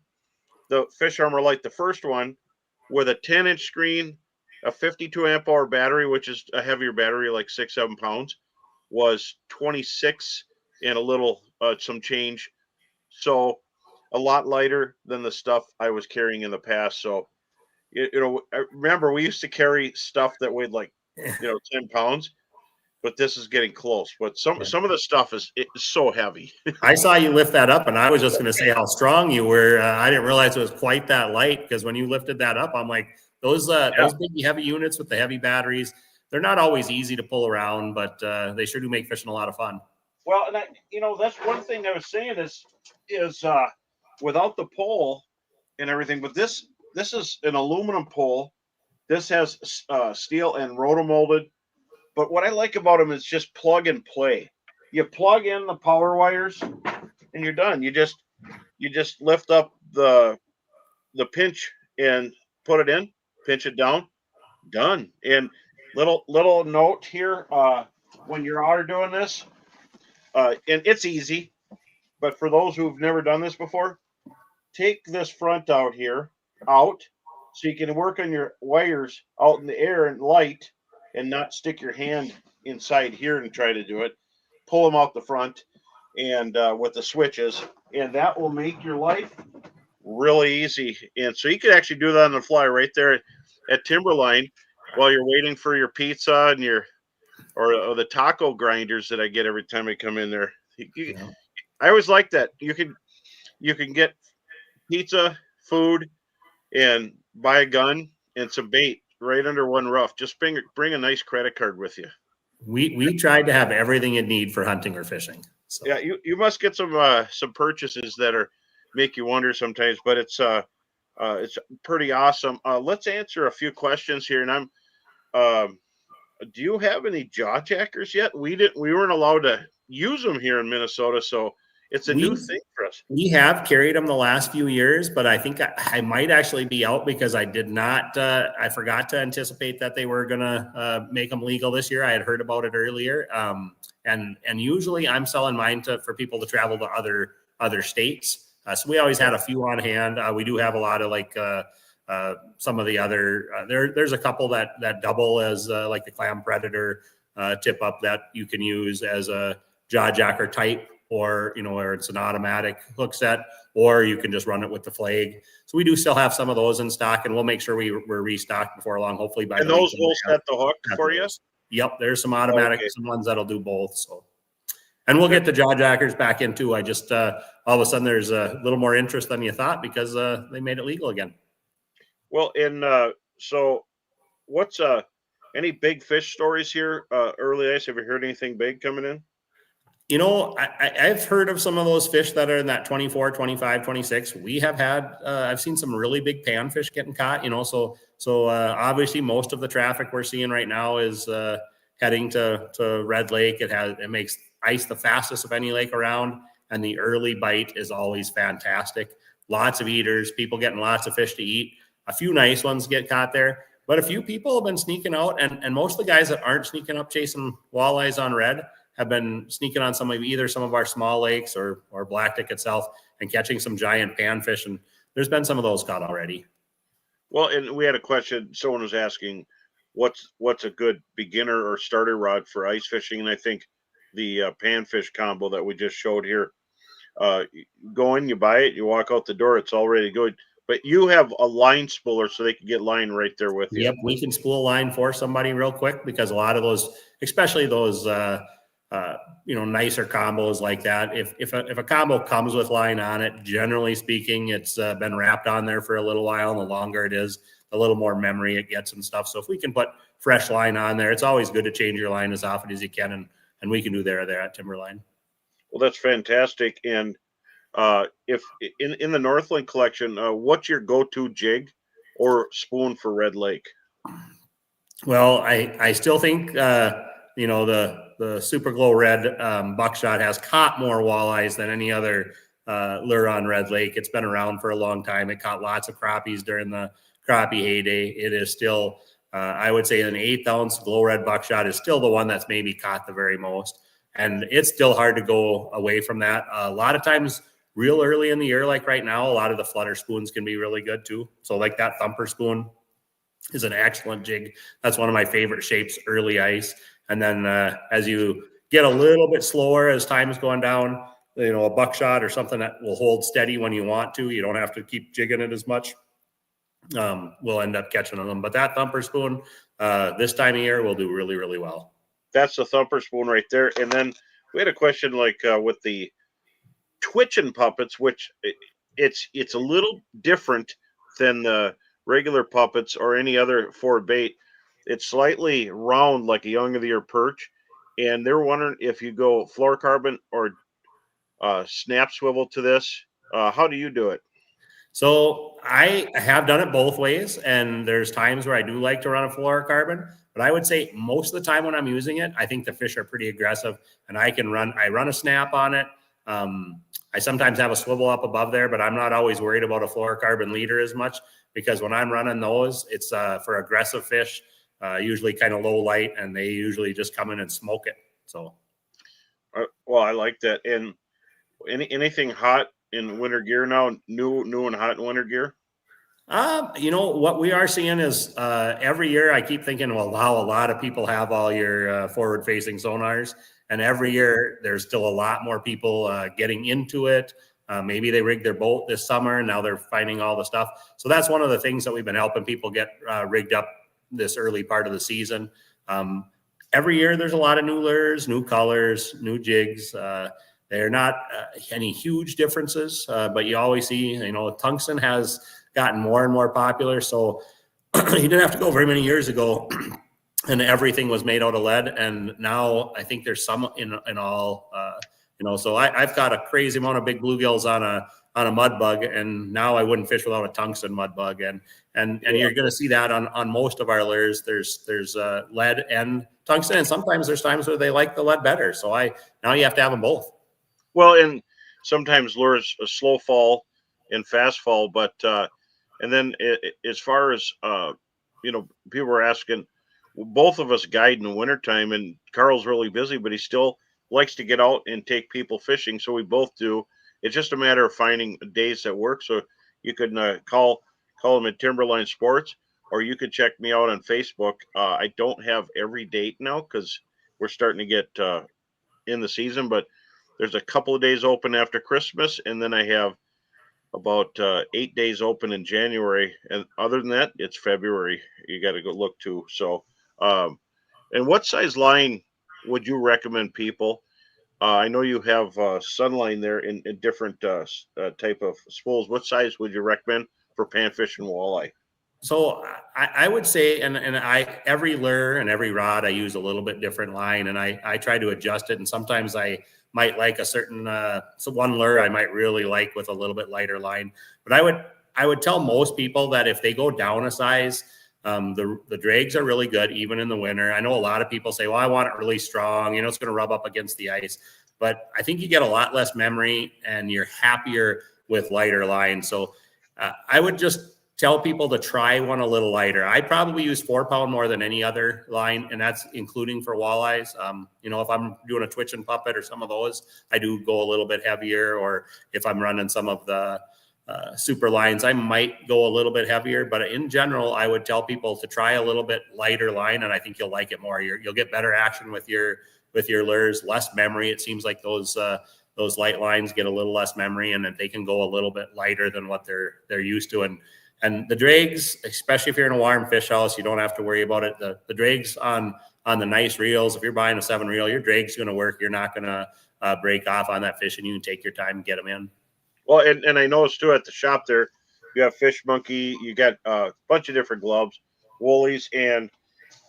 the Fish Armor Light, the first one, with a 10-inch screen, a 52 amp hour battery, which is a heavier battery, like 6-7 pounds, was 26 and a little some change. So a lot lighter than the stuff I was carrying in the past. So, I remember we used to carry stuff that weighed like, 10 pounds, but this is getting close. But some of the stuff is so heavy. I saw you lift that up, and I was just going to say how strong you were. I didn't realize it was quite that light, because when you lifted that up, I'm like, those big heavy units with the heavy batteries, they're not always easy to pull around, but they sure do make fishing a lot of fun. Well, and that's one thing I was saying is without the pole and everything, but this is an aluminum pole. This has steel and rotomolded. But what I like about them is just plug and play. You plug in the power wires, and you're done. You just lift up the pinch and put it in, pinch it down, done. And little note here, when you're out doing this, and it's easy, but for those who've never done this before, take this front out so you can work on your wires out in the air and light, and not stick your hand inside here and try to do it. Pull them out the front and with the switches, and that will make your life really easy. And so you could actually do that on the fly right there at Timberline while you're waiting for your pizza and or the taco grinders that I get every time I come in there. I always like that. You can get pizza, food, and buy a gun and some bait right under one roof. Just bring a nice credit card with you. We tried to have everything you need for hunting or fishing. So. Yeah, you must get some purchases that make you wonder sometimes, but it's pretty awesome. Let's answer a few questions here, and do you have any jaw jackers yet? We weren't allowed to use them here in Minnesota, so it's a new thing for us. We have carried them the last few years, but I think I might actually be out because I did not. I forgot to anticipate that they were going to make them legal this year. I had heard about it earlier, and usually I'm selling mine for people to travel to other states. So we always had a few on hand. We do have a lot of some of the other. There's a couple that double as like the clam predator tip up that you can use as a jaw jacker type. Or where it's an automatic hook set, or you can just run it with the flag. So we do still have some of those in stock, and we'll make sure we're restocked before long. Hopefully by and those will set the hook for you. Yep, there's some automatic, some ones that'll do both. So, and we'll get the jaw jackers back in too. I just all of a sudden there's a little more interest than you thought because they made it legal again. Well, and so what's any big fish stories here? Early ice. Have you heard anything big coming in? I've heard of some of those fish that are in that 24, 25, 26. We have had, I've seen some really big panfish getting caught, so obviously most of the traffic we're seeing right now is heading to Red Lake. It makes ice the fastest of any lake around, and the early bite is always fantastic. Lots of eaters, people getting lots of fish to eat. A few nice ones get caught there, but a few people have been sneaking out, and most of the guys that aren't sneaking up chasing walleyes on red have been sneaking on some of our small lakes or Blacktick itself and catching some giant panfish. And there's been some of those caught already. Well, and we had a question. Someone was asking, what's a good beginner or starter rod for ice fishing? And I think the panfish combo that we just showed here, go in, you buy it, you walk out the door, it's already good. But you have a line spooler so they can get line right there with you. Yep, we can spool line for somebody real quick because a lot of those, especially those nicer combos like that. If a combo comes with line on it, generally speaking, it's been wrapped on there for a little while, and the longer it is, the little more memory it gets and stuff. So if we can put fresh line on there, it's always good to change your line as often as you can, and we can do there at Timberline. Well, that's fantastic. And if in the Northland collection, what's your go-to jig or spoon for Red Lake? Well, I still think the Super Glow Red buckshot has caught more walleyes than any other lure on Red Lake. It's been around for a long time. It caught lots of crappies during the crappie heyday. It is still, I would say, an 1/8 ounce Glow Red buckshot is still the one that's maybe caught the very most. And it's still hard to go away from that. A lot of times, real early in the year, like right now, a lot of the flutter spoons can be really good too. So like that thumper spoon is an excellent jig. That's one of my favorite shapes, early ice. And then as you get a little bit slower as time is going down, a buckshot or something that will hold steady when you want to. You don't have to keep jigging it as much. We'll end up catching them. But that thumper spoon this time of year will do really, really well. That's the thumper spoon right there. And then we had a question like with the twitching puppets, which it's a little different than the regular puppets or any other for bait. It's slightly round like a young of the year perch. And they're wondering if you go fluorocarbon or snap swivel to this. How do you do it? So I have done it both ways, and there's times where I do like to run a fluorocarbon, but I would say most of the time when I'm using it, I think the fish are pretty aggressive, and I run a snap on it. I sometimes have a swivel up above there, but I'm not always worried about a fluorocarbon leader as much, because when I'm running those, it's for aggressive fish, usually kind of low light, and they usually just come in and smoke it. So, well, I like that. And anything hot in winter gear now, new and hot in winter gear? What we are seeing is every year I keep thinking, well, wow, a lot of people have all your forward-facing sonars, and every year there's still a lot more people getting into it. Maybe they rigged their boat this summer, and now they're finding all the stuff. So that's one of the things that we've been helping people get rigged up this early part of the season. Every year there's a lot of new lures, new colors, new jigs. They're not any huge differences, but you always see, tungsten has gotten more and more popular. So you didn't have to go very many years ago and everything was made out of lead. And now I think there's some in all, so I've got a crazy amount of big bluegills on a mud bug. And now I wouldn't fish without a tungsten mud bug. And you're going to see that on most of our lures. There's lead and tungsten. And sometimes there's times where they like the lead better. So now you have to have them both. Well, and sometimes lures a slow fall and fast fall, but and then as far as people were asking, both of us guide in the wintertime, and Carl's really busy, but he still likes to get out and take people fishing, so we both do. It's just a matter of finding days that work. So you can call him at Timberline Sports, or you could check me out on Facebook. I don't have every date now because we're starting to get in the season, but there's a couple of days open after Christmas, and then I have about 8 days open in January. And other than that, it's February. You got to go look to. So, and what size line would you recommend people? I know you have Sunline there in different type of spools. What size would you recommend for panfish and walleye? So I would say, and every lure and every rod, I use a little bit different line, and I try to adjust it. And sometimes I might like a certain, so one lure I might really like with a little bit lighter line. But I would tell most people that if they go down a size, the drags are really good, even in the winter. I know a lot of people say, well, I want it really strong. It's going to rub up against the ice. But I think you get a lot less memory and you're happier with lighter line. So I would just tell people to try one a little lighter. I probably use 4-pound more than any other line, and that's including for walleyes. If I'm doing a twitching puppet or some of those, I do go a little bit heavier, or if I'm running some of the super lines, I might go a little bit heavier. But in general, I would tell people to try a little bit lighter line, and I think you'll like it more. You'll get better action with your lures, less memory. It seems like those light lines get a little less memory, and that they can go a little bit lighter than what they're used to. And the drags, especially if you're in a warm fish house, you don't have to worry about it. The drags on the nice reels, if you're buying a 7 reel, your drag's going to work. You're not going to break off on that fish, and you can take your time and get them in. Well, and I noticed too at the shop there, you have Fish Monkey, you got a bunch of different gloves, Woolies, and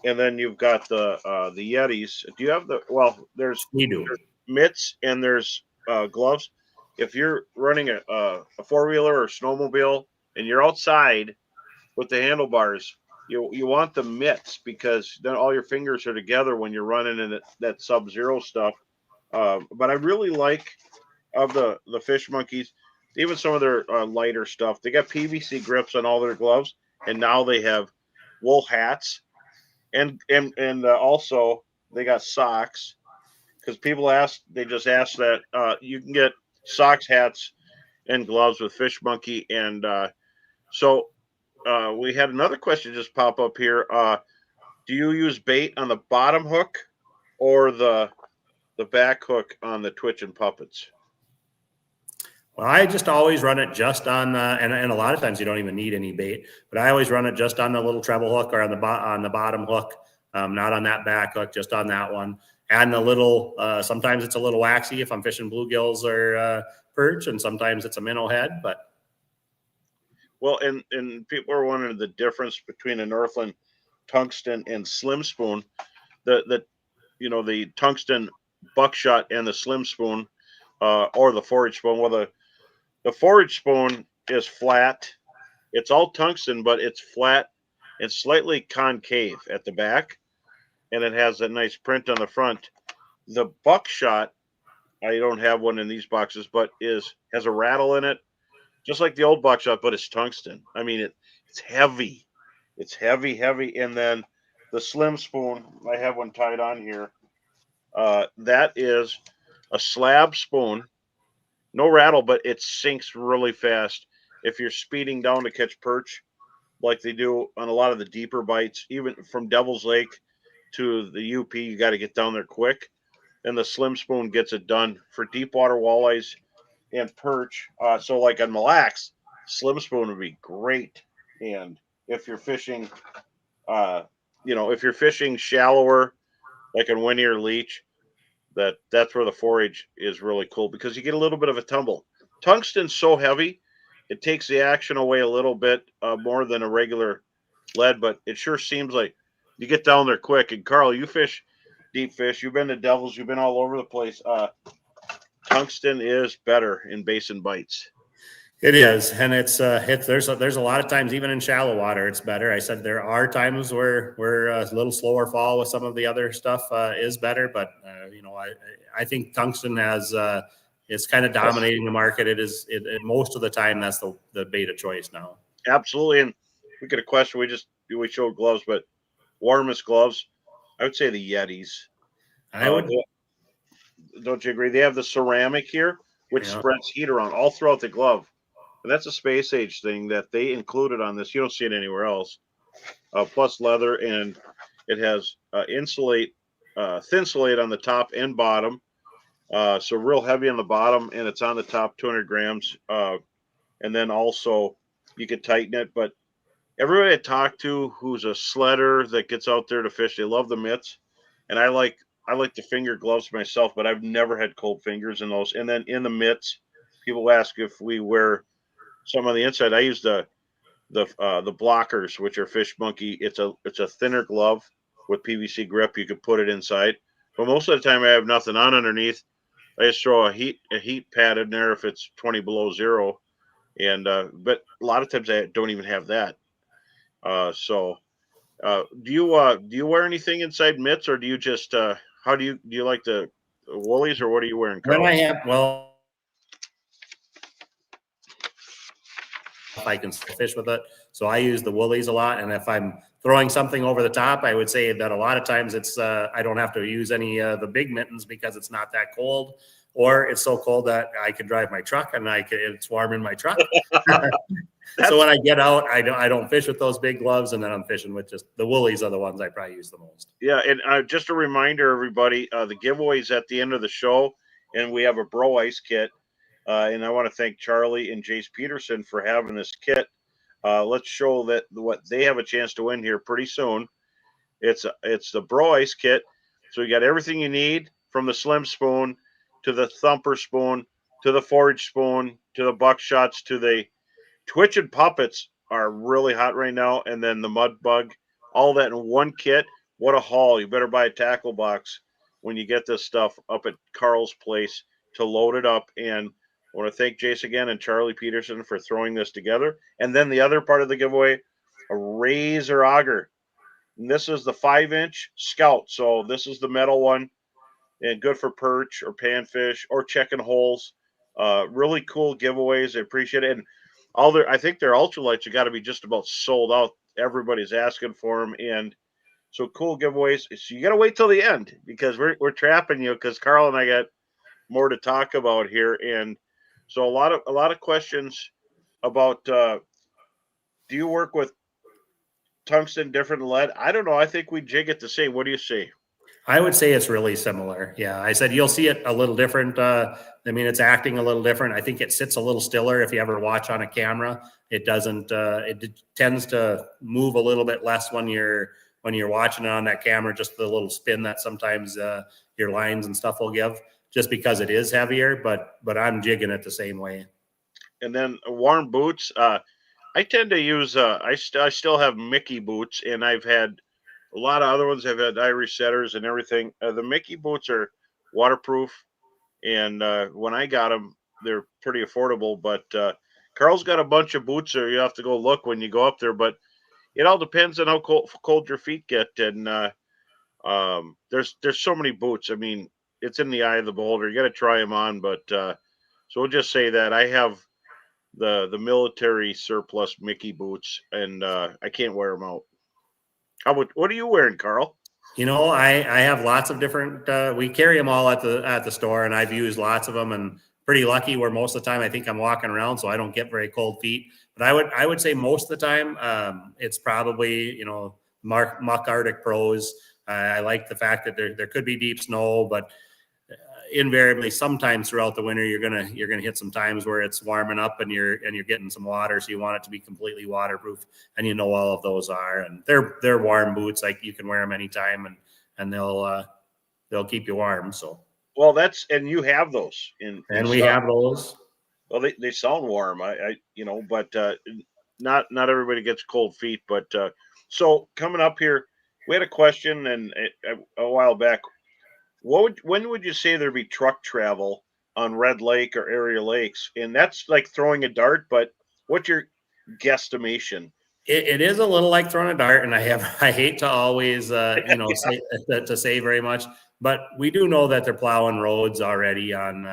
then you've got the Yetis. Do you have the? Well, there's We do. mitts and there's gloves. If you're running a 4-wheeler or snowmobile and you're outside with the handlebars, you want the mitts because then all your fingers are together when you're running in that Sub-Zero stuff. But I really like of the Fish Monkeys, even some of their lighter stuff. They got PVC grips on all their gloves, and now they have wool hats, and also they got socks because they just ask that you can get socks, hats, and gloves with Fish Monkey, and so we had another question just pop up here. Do you use bait on the bottom hook or the back hook on the Twitch and Puppets? Well, I just always run it just on, and a lot of times you don't even need any bait, but I always run it just on the little treble hook or on the bottom hook, not on that back hook, just on that one. And the little, sometimes it's a little waxy if I'm fishing bluegills or perch, and sometimes it's a minnow head. But well, and people are wondering the difference between a Northland tungsten and slim spoon. The tungsten buckshot and the slim spoon, or the forage spoon. Well, the forage spoon is flat. It's all tungsten, but it's flat and slightly concave at the back, and it has a nice print on the front. The buckshot, I don't have one in these boxes, but has a rattle in it, just like the old buckshot, but it's tungsten. I mean, it's heavy. It's heavy, and then the slim spoon, I have one tied on here. That is a slab spoon. No rattle, but it sinks really fast. If you're speeding down to catch perch, like they do on a lot of the deeper bites, even from Devil's Lake to the UP, you got to get down there quick. And the slim spoon gets it done for deep water walleyes and perch. So, like on Mille Lacs, slim spoon would be great. And if you're fishing, if you're fishing shallower, like in Winnie or Leech, that's where the forage is really cool because you get a little bit of a tumble. Tungsten's so heavy, it takes the action away a little bit more than a regular lead, but it sure seems like you get down there quick. And Carl, you fish deep fish. You've been to Devils. You've been all over the place. Tungsten is better in basin bites. it is, and there's a lot of times even in shallow water it's better. I said there are times where a little slower fall with some of the other stuff is better, but I think tungsten has it's kind of dominating the market. Most of the time that's the bait of choice now. Absolutely, and we get a question. We showed gloves, but warmest gloves, I would say the Yetis. I would. Don't you agree? They have the ceramic here, which spreads heat around all throughout the glove. And that's a space age thing that they included on this. You don't see it anywhere else. Plus leather, and it has thin slate on the top and bottom. So real heavy on the bottom, and it's on the top 200 grams. And then also you could tighten it. But everybody I talk to who's a sledder that gets out there to fish, they love the mitts. And I like the finger gloves myself, but I've never had cold fingers in those. And then in the mitts, people ask if we wear some on the inside. I use the blockers, which are Fish Monkey. It's a thinner glove with PVC grip. You could put it inside, but most of the time I have nothing on underneath. I just throw a heat pad in there if it's 20 below zero, and but a lot of times I don't even have that. Do you wear anything inside mitts, or do you just how do you like the woolies, or what are you wearing, Carl? I can fish with it, so I use the woolies a lot. And if I'm throwing something over the top, I would say that a lot of times it's I don't have to use any the big mittens because it's not that cold, or it's so cold that I can drive my truck and it's warm in my truck. So when I get out, I don't fish with those big gloves, and then I'm fishing with just the woolies are the ones I probably use the most. Yeah, and just a reminder, everybody, the giveaways at the end of the show, and we have a Bro Ice kit. And I want to thank Charlie and Jace Peterson for having this kit. Let's show that what they have a chance to win here pretty soon. It's the Bro Ice kit. So you got everything you need from the slim spoon to the thumper spoon to the forage spoon to the buckshots to the Twitching puppets are really hot right now, and then the mud bug, all that in one kit. What a haul! You better buy a tackle box when you get this stuff up at Carl's place to load it up. And I want to thank Jace again and Charlie Peterson for throwing this together. And then the other part of the giveaway, a razor auger. And this is the 5-inch Scout. So this is the metal one, and good for perch or panfish or checking holes. Really cool giveaways. I appreciate it. And I think their ultralights have got to be just about sold out. Everybody's asking for them, and so cool giveaways. So you got to wait till the end because we're trapping you, because Carl and I got more to talk about here. And so a lot of questions about do you work with tungsten different than lead? I don't know. I think we jig it the same. What do you say? I would say it's really similar. Yeah, I said you'll see it a little different. It's acting a little different. I think it sits a little stiller. If you ever watch on a camera, it doesn't. It tends to move a little bit less when you're watching it on that camera. Just the little spin that sometimes your lines and stuff will give, just because it is heavier. But I'm jigging it the same way. And then warm boots. I tend to use. I still have Mickey boots, and I've had a lot of other ones. I've had Irish setters and everything. The Mickey boots are waterproof, and when I got them, they're pretty affordable. But Carl's got a bunch of boots, so you have to go look when you go up there. But it all depends on how cold your feet get, and there's so many boots. I mean, it's in the eye of the beholder. You got to try them on. But so we'll just say that I have the military surplus Mickey boots, and I can't wear them out. What are you wearing, Carl? I have lots of different. We carry them all at the store, and I've used lots of them, and pretty lucky where most of the time I think I'm walking around, so I don't get very cold feet. But I would say most of the time it's probably Muck Arctic Pros. I like the fact that there could be deep snow, but invariably sometimes throughout the winter you're gonna hit some times where it's warming up and you're getting some water, so you want it to be completely waterproof, and all of those are, and they're warm boots. Like, you can wear them anytime, and they'll keep you warm. So well, and you have those and we have those. Well, they sound warm. But not everybody gets cold feet. But so coming up here, we had a question and a while back. When would you say there'd be truck travel on Red Lake or area lakes? And that's like throwing a dart, but what's your guesstimation? It is a little like throwing a dart, and I hate to always say very much, but we do know that they're plowing roads already on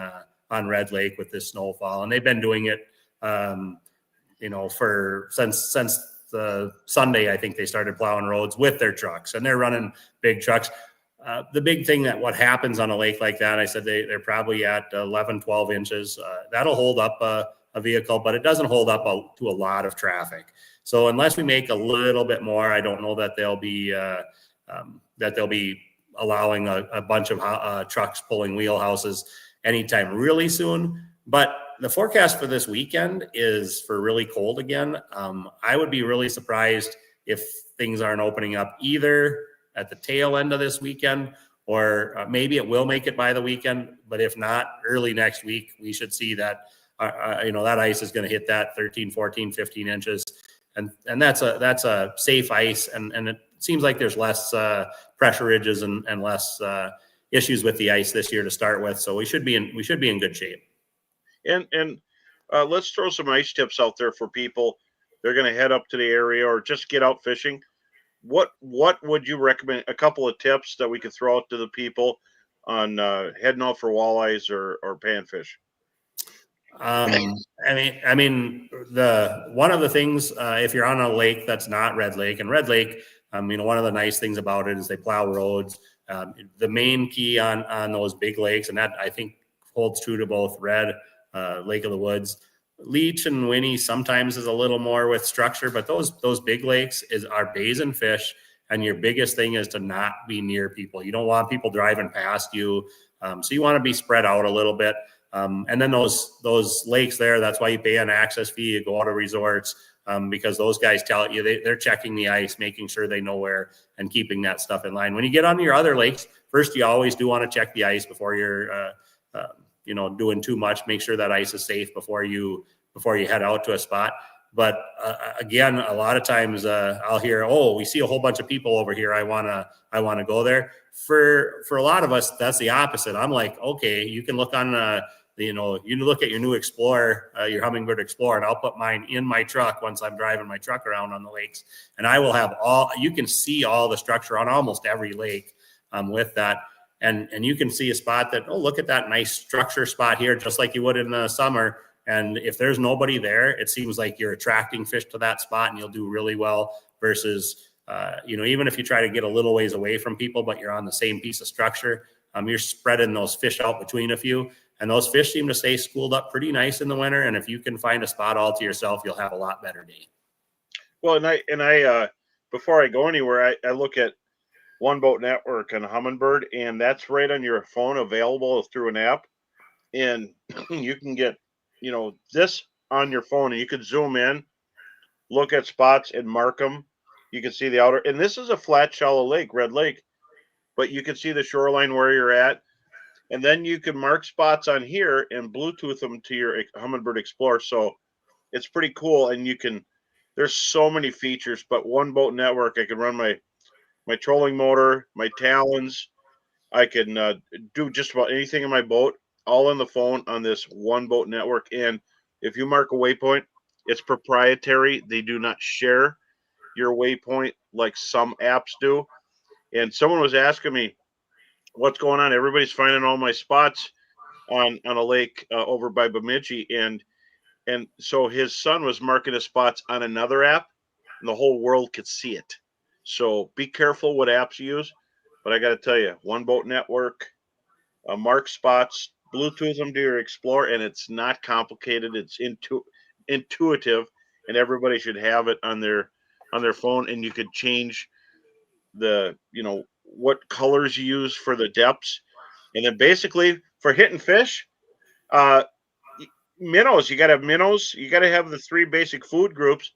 Red Lake with this snowfall, and they've been doing it since the Sunday. I think they started plowing roads with their trucks, and they're running big trucks. The big thing that what happens on a lake like that, I said they're probably at 11, 12 inches. That'll hold up a vehicle, but it doesn't hold up to a lot of traffic. So unless we make a little bit more, I don't know that they'll be allowing a bunch of trucks pulling wheelhouses anytime really soon. But the forecast for this weekend is for really cold again. I would be really surprised if things aren't opening up either at the tail end of this weekend, or maybe it will make it by the weekend. But if not, early next week, we should see that, that ice is going to hit that 13, 14, 15 inches. And that's a safe ice. And it seems like there's less pressure ridges and less issues with the ice this year to start with. So we should be in good shape. And let's throw some ice tips out there for people. They're going to head up to the area or just get out fishing. What would you recommend? A couple of tips that we could throw out to the people on heading out for walleyes or panfish. The one of the things, if you're on a lake that's not Red Lake, and Red Lake, one of the nice things about it is they plow roads. The main key on those big lakes, and that I think holds true to both Red, Lake of the Woods, Leech and Winnie sometimes is a little more with structure, but those big lakes are bays and fish, and your biggest thing is to not be near people. You don't want people driving past you, so you want to be spread out a little bit. And then those lakes there, that's why you pay an access fee. You go out of resorts because those guys tell you they're checking the ice, making sure they know where, and keeping that stuff in line. When you get on your other lakes, first you always do want to check the ice before you're doing too much. Make sure that ice is safe before you head out to a spot. But again, a lot of times I'll hear, "Oh, we see a whole bunch of people over here. I wanna go there." For a lot of us, that's the opposite. I'm like, okay, you can look on, you look at your new Explorer, your Hummingbird Explorer, and I'll put mine in my truck once I'm driving my truck around on the lakes, and I will have you can see all the structure on almost every lake with that. And you can see a spot that, oh, look at that nice structure spot here, just like you would in the summer. And if there's nobody there, it seems like you're attracting fish to that spot and you'll do really well versus, even if you try to get a little ways away from people, but you're on the same piece of structure, you're spreading those fish out between a few. And those fish seem to stay schooled up pretty nice in the winter. And if you can find a spot all to yourself, you'll have a lot better day. Well, and I before I go anywhere, I look at One Boat Network and Humminbird, and that's right on your phone, available through an app, and you can get this on your phone, and you can zoom in, look at spots, and mark them. You can see the outer, and this is a flat, shallow lake, Red Lake, but you can see the shoreline where you're at, and then you can mark spots on here and Bluetooth them to your Humminbird Explorer. So it's pretty cool, and there's so many features. But One Boat Network, I can run my trolling motor, my talons. I can do just about anything in my boat, all on the phone on this One Boat Network. And if you mark a waypoint, it's proprietary. They do not share your waypoint like some apps do. And someone was asking me, what's going on? Everybody's finding all my spots on a lake over by Bemidji. And so his son was marking his spots on another app, and the whole world could see it. So be careful what apps you use. But I got to tell you, One Boat Network, mark spots, Bluetooth them to your Explorer, and it's not complicated. It's intuitive, and everybody should have it on their phone. And you could change the what colors you use for the depths, and then basically for hitting fish, uh, minnows. You got to have minnows. You got to have the three basic food groups.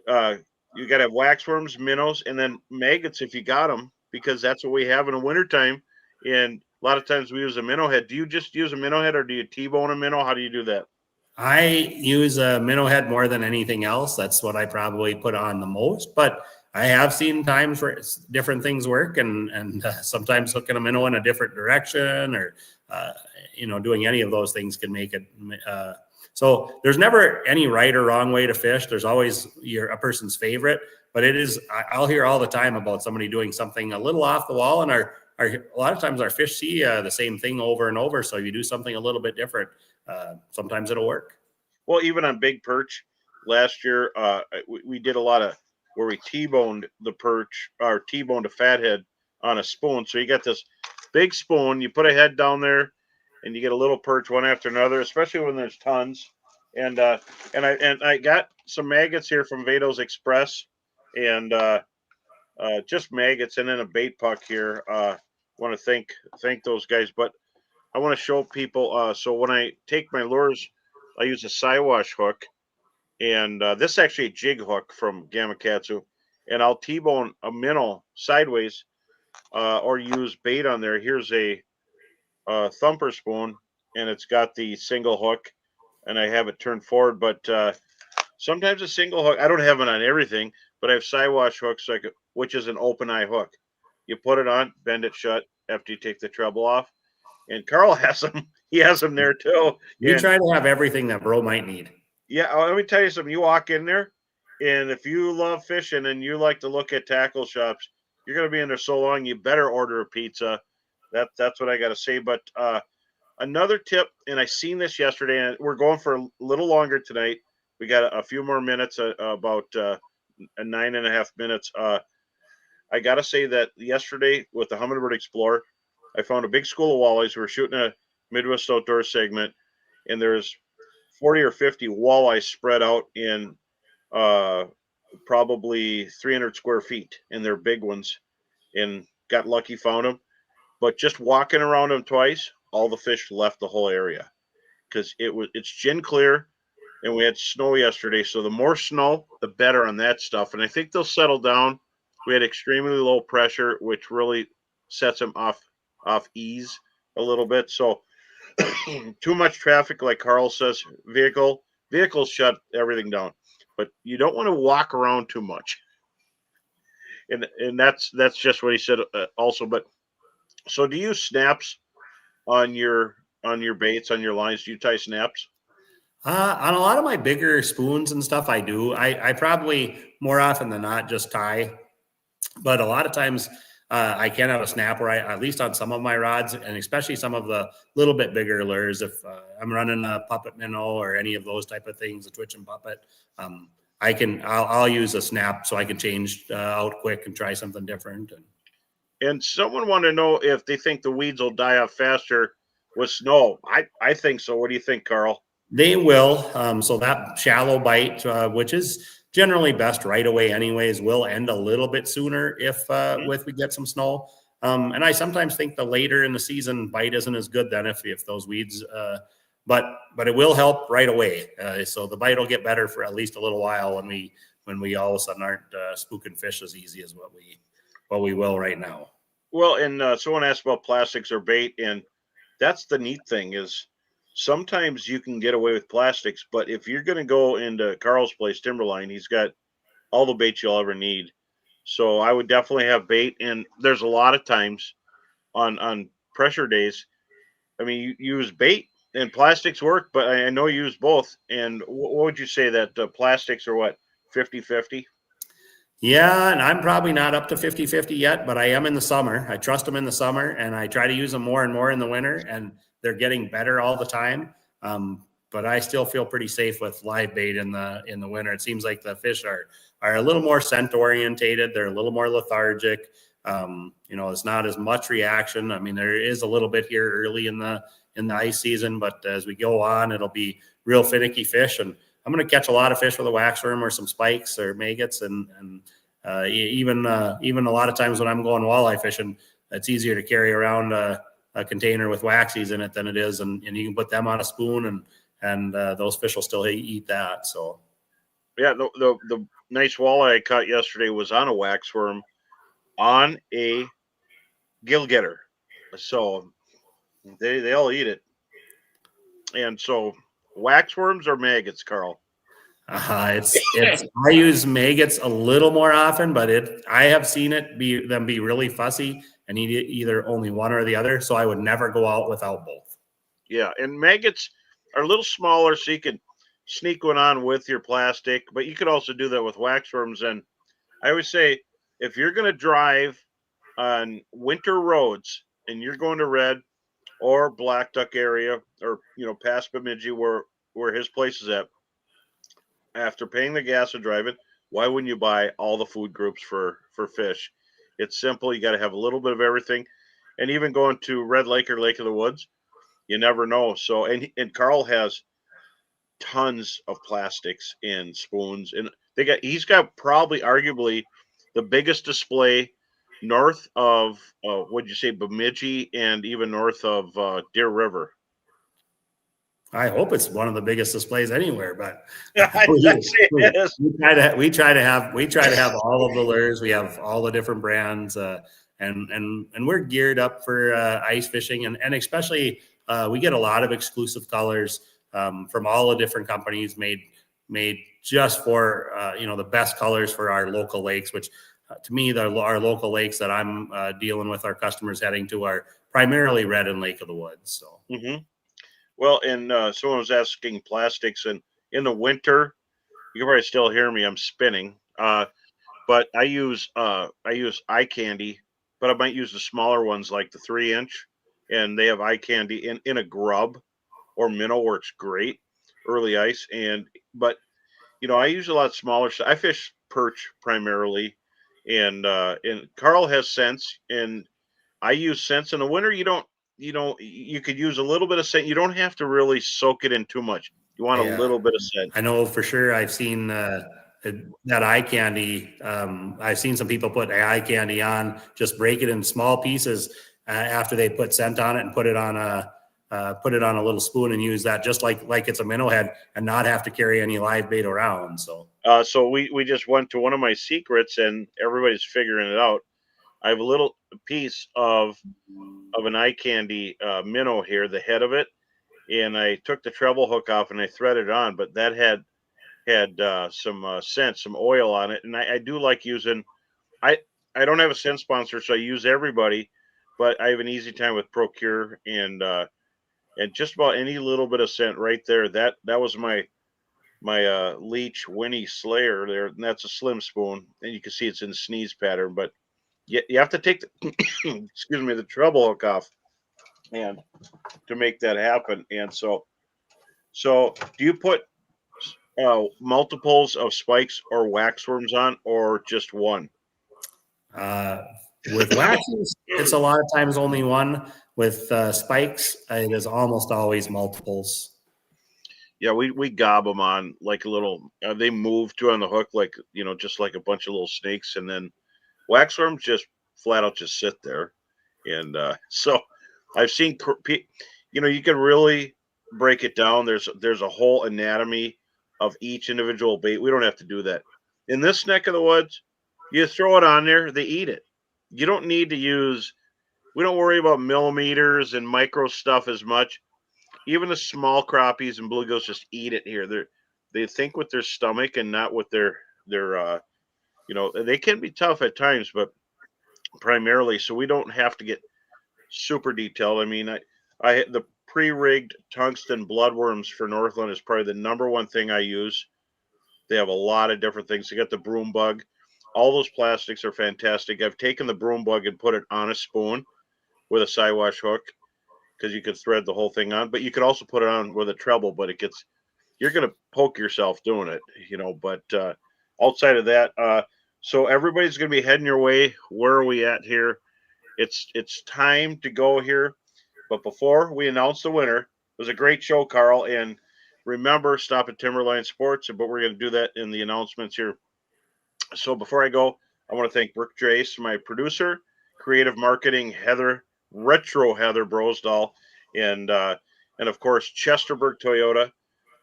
You got to have waxworms, minnows, and then maggots if you got them, because that's what we have in the wintertime. And a lot of times we use a minnow head. Do you just use a minnow head, or do you T-bone a minnow? How do you do that? I use a minnow head more than anything else. That's what I probably put on the most, but I have seen times where different things work, and sometimes hooking a minnow in a different direction, or doing any of those things can make it. So there's never any right or wrong way to fish. There's always a person's favorite, but I'll hear all the time about somebody doing something a little off the wall, and a lot of times our fish see the same thing over and over. So if you do something a little bit different, sometimes it'll work. Well, even on big perch last year, we did a lot of where we T-boned the perch, or T-boned a fathead on a spoon. So you got this big spoon, you put a head down there, and you get a little perch one after another, especially when there's tons. And I got some maggots here from Vado's Express, and just maggots, and then a bait puck here. Want to thank those guys, but I want to show people. So when I take my lures, I use a Siwash hook, and this is actually a jig hook from Gamakatsu, and I'll T-bone a minnow sideways, or use bait on there. Here's a thumper spoon, and it's got the single hook, and I have it turned forward. But sometimes a single hook, I don't have it on everything, but I have Siwash hooks, which is an open eye hook. You put it on, bend it shut after you take the treble off. And Carl has them. He has them there too. You try to have everything that bro might need. Yeah, let me tell you something. You walk in there, and if you love fishing and you like to look at tackle shops, you're going to be in there so long, you better order a pizza. That's what I got to say. But another tip, and I seen this yesterday, and we're going for a little longer tonight. We got a few more minutes, about 9.5 minutes. I got to say that yesterday with the Humminbird Explorer, I found a big school of walleyes. We were shooting a Midwest Outdoor segment, and there's 40 or 50 walleyes spread out in probably 300 square feet, and they're big ones, and got lucky, found them. But just walking around them twice, all the fish left the whole area, because it's gin clear, and we had snow yesterday. So the more snow, the better on that stuff. And I think they'll settle down. We had extremely low pressure, which really sets them off ease a little bit. So too much traffic, like Carl says, vehicles shut everything down. but you don't want to walk around too much. And that's just what he said also. But so do you snaps on your baits, on your lines? Do you tie snaps? On a lot of my bigger spoons and stuff, I do. I probably more often than not just tie, but a lot of times I can have a snap where at least on some of my rods, and especially some of the little bit bigger lures, if I'm running a puppet minnow or any of those type of things, a twitching puppet, I'll use a snap so I can change out quick and try something different. And someone wanted to know if they think the weeds will die off faster with snow. I think so. What do you think, Carl? They will. So that shallow bite, which is generally best right away anyways, will end a little bit sooner if we get some snow. And I sometimes think the later in the season bite isn't as good then if those weeds, but it will help right away. So the bite will get better for at least a little while when we all of a sudden aren't spooking fish as easy as what we will right now. Well, and someone asked about plastics or bait, and that's the neat thing is sometimes you can get away with plastics, but if you're going to go into Carl's place, Timberline, he's got all the bait you'll ever need. So I would definitely have bait, and there's a lot of times on pressure days. I mean, you use bait and plastics work, but I know you use both. And what would you say that plastics are what, 50-50? Yeah, and I'm probably not up to 50-50 yet, but I am in the summer. I trust them in the summer, and I try to use them more and more in the winter, and they're getting better all the time. But I still feel pretty safe with live bait in the winter. It seems like the fish are a little more scent orientated. They're a little more lethargic. It's not as much reaction. I mean, there is a little bit here early in the ice season, but as we go on, it'll be real finicky fish. And I'm going to catch a lot of fish with a waxworm or some spikes or maggots, and even a lot of times when I'm going walleye fishing, it's easier to carry around a container with waxies in it than it is, and you can put them on a spoon, and those fish will still eat that. So, yeah, the nice walleye I caught yesterday was on a waxworm on a gill getter, so they all eat it. And so, waxworms or maggots, Carl? It's I use maggots a little more often, but I have seen them be really fussy and eat either only one or the other. So I would never go out without both. Yeah, and maggots are a little smaller, so you can sneak one on with your plastic, but you could also do that with waxworms. And I always say, if you're going to drive on winter roads and you're going to Red or Black Duck area, or past Bemidji where his place is at, after paying the gas and driving, why wouldn't you buy all the food groups for fish? It's simple. You got to have a little bit of everything. And even going to Red Lake or Lake of the Woods, you never know. So, and Carl has tons of plastics and spoons, and he's got probably arguably the biggest display north of what'd you say, Bemidji, and even north of Deer River. I hope it's one of the biggest displays anywhere, but we try to have all of the lures. We have all the different brands, and we're geared up for ice fishing, and especially we get a lot of exclusive colors from all the different companies made just for the best colors for our local lakes, which to me our local lakes that I'm dealing with our customers heading to are primarily Red and Lake of the Woods. So. Mm-hmm. Well, and someone was asking plastics, and in the winter, you can probably still hear me. I'm spinning, but I use eye candy, but I might use the smaller ones like the 3-inch, and they have eye candy in a grub or minnow works great early ice. But I use a lot smaller. I fish perch primarily, and Carl has scents, and I use scents in the winter. You could use a little bit of scent. You don't have to really soak it in too much. You want a little bit of scent. I know for sure. I've seen that eye candy. I've seen some people put eye candy on, just break it in small pieces after they put scent on it and put it on a little spoon and use that just like it's a minnow head and not have to carry any live bait around. So we just went to one of my secrets, and everybody's figuring it out. I have a little piece of an eye candy minnow here, the head of it, and I took the treble hook off and I threaded it on, but that had had some scent, some oil on it, and I do like using. I don't have a scent sponsor, so I use everybody, but I have an easy time with Procure and just about any little bit of scent right there. That was my Leech Winnie Slayer there, and that's a slim spoon, and you can see it's in sneeze pattern, but you have to take the excuse me, the treble hook off and to make that happen. And so do you put multiples of spikes or waxworms on, or just one? With waxes, it's a lot of times only one. With spikes, it is almost always multiples. Yeah, we gob them on like a little. They move to on the hook like just like a bunch of little snakes, and then waxworms just flat out just sit there. And so I've seen, you can really break it down. There's a whole anatomy of each individual bait. We don't have to do that in this neck of the woods. You throw it on there, they eat it. You don't need to use. We don't worry about millimeters and micro stuff as much. Even the small crappies and bluegills just eat it here. They think with their stomach and not with their they can be tough at times, but primarily so we don't have to get super detailed. I mean, I the pre-rigged tungsten bloodworms for Northland is probably the number one thing I use. They have a lot of different things. They got the broom bug. All those plastics are fantastic. I've taken the broom bug and put it on a spoon with a Siwash hook because you could thread the whole thing on, but you could also put it on with a treble, but you're going to poke yourself doing it, but outside of that, so everybody's going to be heading your way. Where are we at here? It's time to go here. But before we announce the winner, it was a great show, Carl. And remember, stop at Timberline Sports, but we're going to do that in the announcements here. So before I go, I want to thank Brooke Jace, my producer, creative marketing, Retro Heather Bosdahl, and of course, Chesterburg Toyota.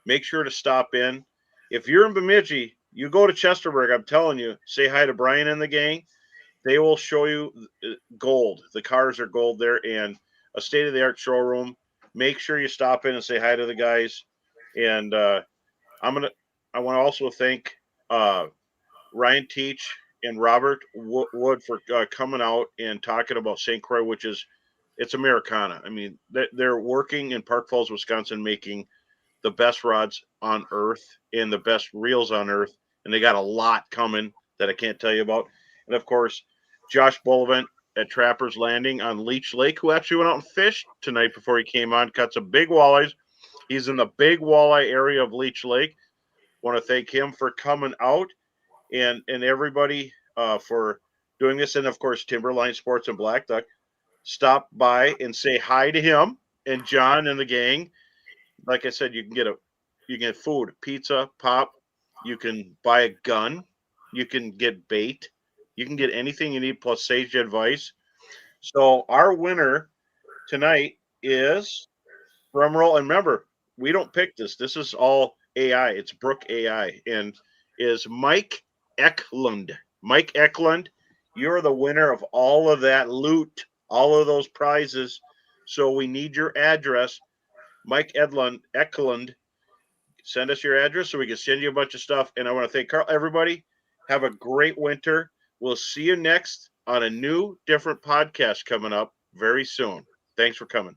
Make sure to stop in. If you're in Bemidji, you go to Chesterburg. I'm telling you, say hi to Brian and the gang. They will show you gold. The cars are gold there, and a state-of-the-art showroom. Make sure you stop in and say hi to the guys. And I want to also thank Ryan Teach and Robert Wood for coming out and talking about St. Croix, which is it's Americana. I mean, they're working in Park Falls, Wisconsin, making the best rods on earth and the best reels on earth, and they got a lot coming that I can't tell you about. And of course, Josh Bullivant at Trapper's Landing on Leech Lake, who actually went out and fished tonight before he came on, caught some big walleyes. He's in the big walleye area of Leech Lake. Want to thank him for coming out and everybody for doing this. And of course, Timberline Sports and Black Duck. Stop by and say hi to him and John and the gang. Like I said, you can get food, pizza, pop. You can buy a gun. You can get bait. You can get anything you need plus sage advice. So our winner tonight is drumroll. And remember, we don't pick this. This is all AI. It's Brook AI, and is Mike Eklund. Mike Eklund, you're the winner of all of that loot, all of those prizes. So we need your address. Mike Eklund, send us your address so we can send you a bunch of stuff. And I want to thank Carl. Everybody, have a great winter. We'll see you next on a new, different podcast coming up very soon. Thanks for coming.